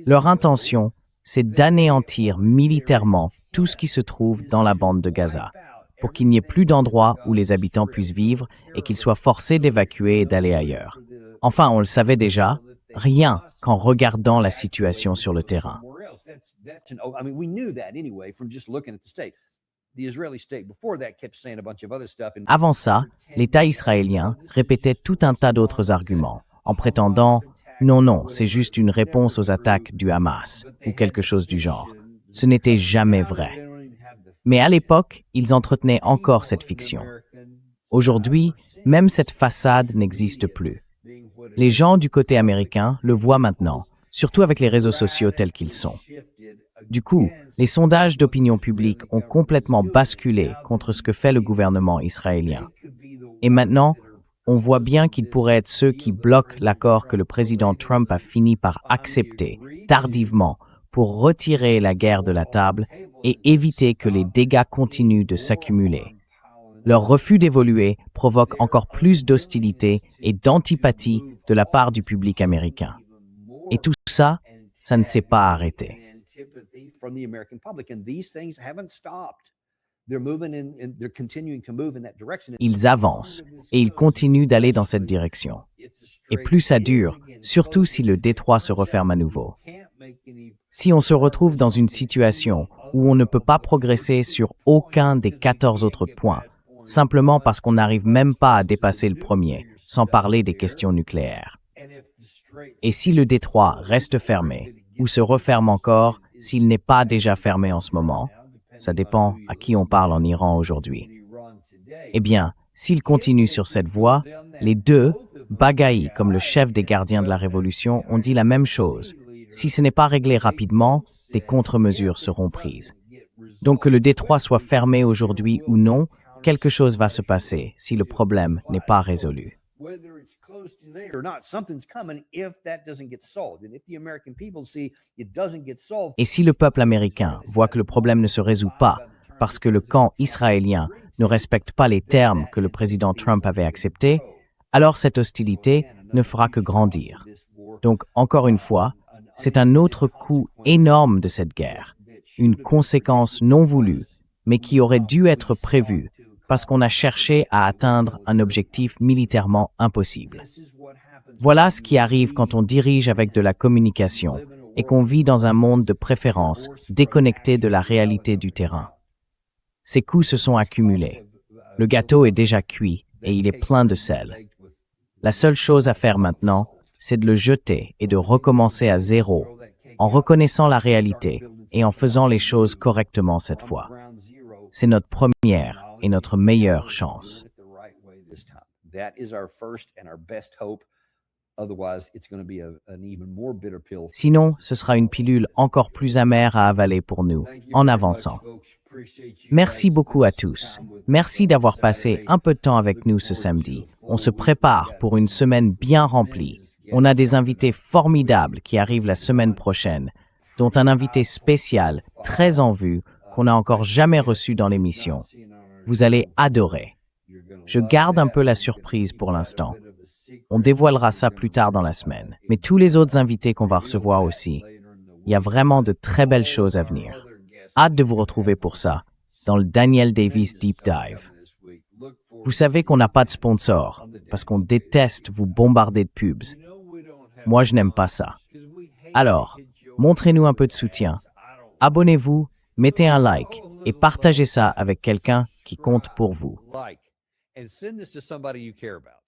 Leur intention, c'est d'anéantir militairement tout ce qui se trouve dans la bande de Gaza, pour qu'il n'y ait plus d'endroit où les habitants puissent vivre et qu'ils soient forcés d'évacuer et d'aller ailleurs. Enfin, on le savait déjà, rien qu'en regardant la situation sur le terrain. Avant ça, l'État israélien répétait tout un tas d'autres arguments, en prétendant « non, c'est juste une réponse aux attaques du Hamas » ou quelque chose du genre. Ce n'était jamais vrai. Mais à l'époque, ils entretenaient encore cette fiction. Aujourd'hui, même cette façade n'existe plus. Les gens du côté américain le voient maintenant, surtout avec les réseaux sociaux tels qu'ils sont. Du coup, les sondages d'opinion publique ont complètement basculé contre ce que fait le gouvernement israélien. Et maintenant, on voit bien qu'ils pourraient être ceux qui bloquent l'accord que le président Trump a fini par accepter, tardivement, pour retirer la guerre de la table et éviter que les dégâts continuent de s'accumuler. Leur refus d'évoluer provoque encore plus d'hostilité et d'antipathie de la part du public américain. Et tout ça, ça ne s'est pas arrêté. Ils avancent et ils continuent d'aller dans cette direction. Et plus ça dure, surtout si le détroit se referme à nouveau. Si on se retrouve dans une situation où on ne peut pas progresser sur aucun des 14 autres points, simplement parce qu'on n'arrive même pas à dépasser le premier, sans parler des questions nucléaires. Et si le détroit reste fermé, ou se referme encore, s'il n'est pas déjà fermé en ce moment, ça dépend à qui on parle en Iran aujourd'hui. Eh bien, s'il continue sur cette voie, les deux, Bagaï comme le chef des gardiens de la Révolution, ont dit la même chose. Si ce n'est pas réglé rapidement, des contre-mesures seront prises. Donc que le détroit soit fermé aujourd'hui ou non, quelque chose va se passer si le problème n'est pas résolu. Et si le peuple américain voit que le problème ne se résout pas parce que le camp israélien ne respecte pas les termes que le président Trump avait acceptés, alors cette hostilité ne fera que grandir. Donc, encore une fois, c'est un autre coût énorme de cette guerre, une conséquence non voulue, mais qui aurait dû être prévue parce qu'on a cherché à atteindre un objectif militairement impossible. Voilà ce qui arrive quand on dirige avec de la communication et qu'on vit dans un monde de préférence déconnecté de la réalité du terrain. Ces coûts se sont accumulés. Le gâteau est déjà cuit et il est plein de sel. La seule chose à faire maintenant, c'est de le jeter et de recommencer à zéro, en reconnaissant la réalité et en faisant les choses correctement cette fois. C'est notre première et notre meilleure chance. Sinon, ce sera une pilule encore plus amère à avaler pour nous, en avançant. Merci beaucoup à tous. Merci d'avoir passé un peu de temps avec nous ce samedi. On se prépare pour une semaine bien remplie. On a des invités formidables qui arrivent la semaine prochaine, dont un invité spécial, très en vue, qu'on n'a encore jamais reçu dans l'émission. Vous allez adorer. Je garde un peu la surprise pour l'instant. On dévoilera ça plus tard dans la semaine. Mais tous les autres invités qu'on va recevoir aussi. Il y a vraiment de très belles choses à venir. Hâte de vous retrouver pour ça, dans le Daniel Davis Deep Dive. Vous savez qu'on n'a pas de sponsor, parce qu'on déteste vous bombarder de pubs. Moi, je n'aime pas ça. Alors, montrez-nous un peu de soutien. Abonnez-vous, mettez un like et partagez ça avec quelqu'un qui compte pour vous. Like, and send this to somebody you care about.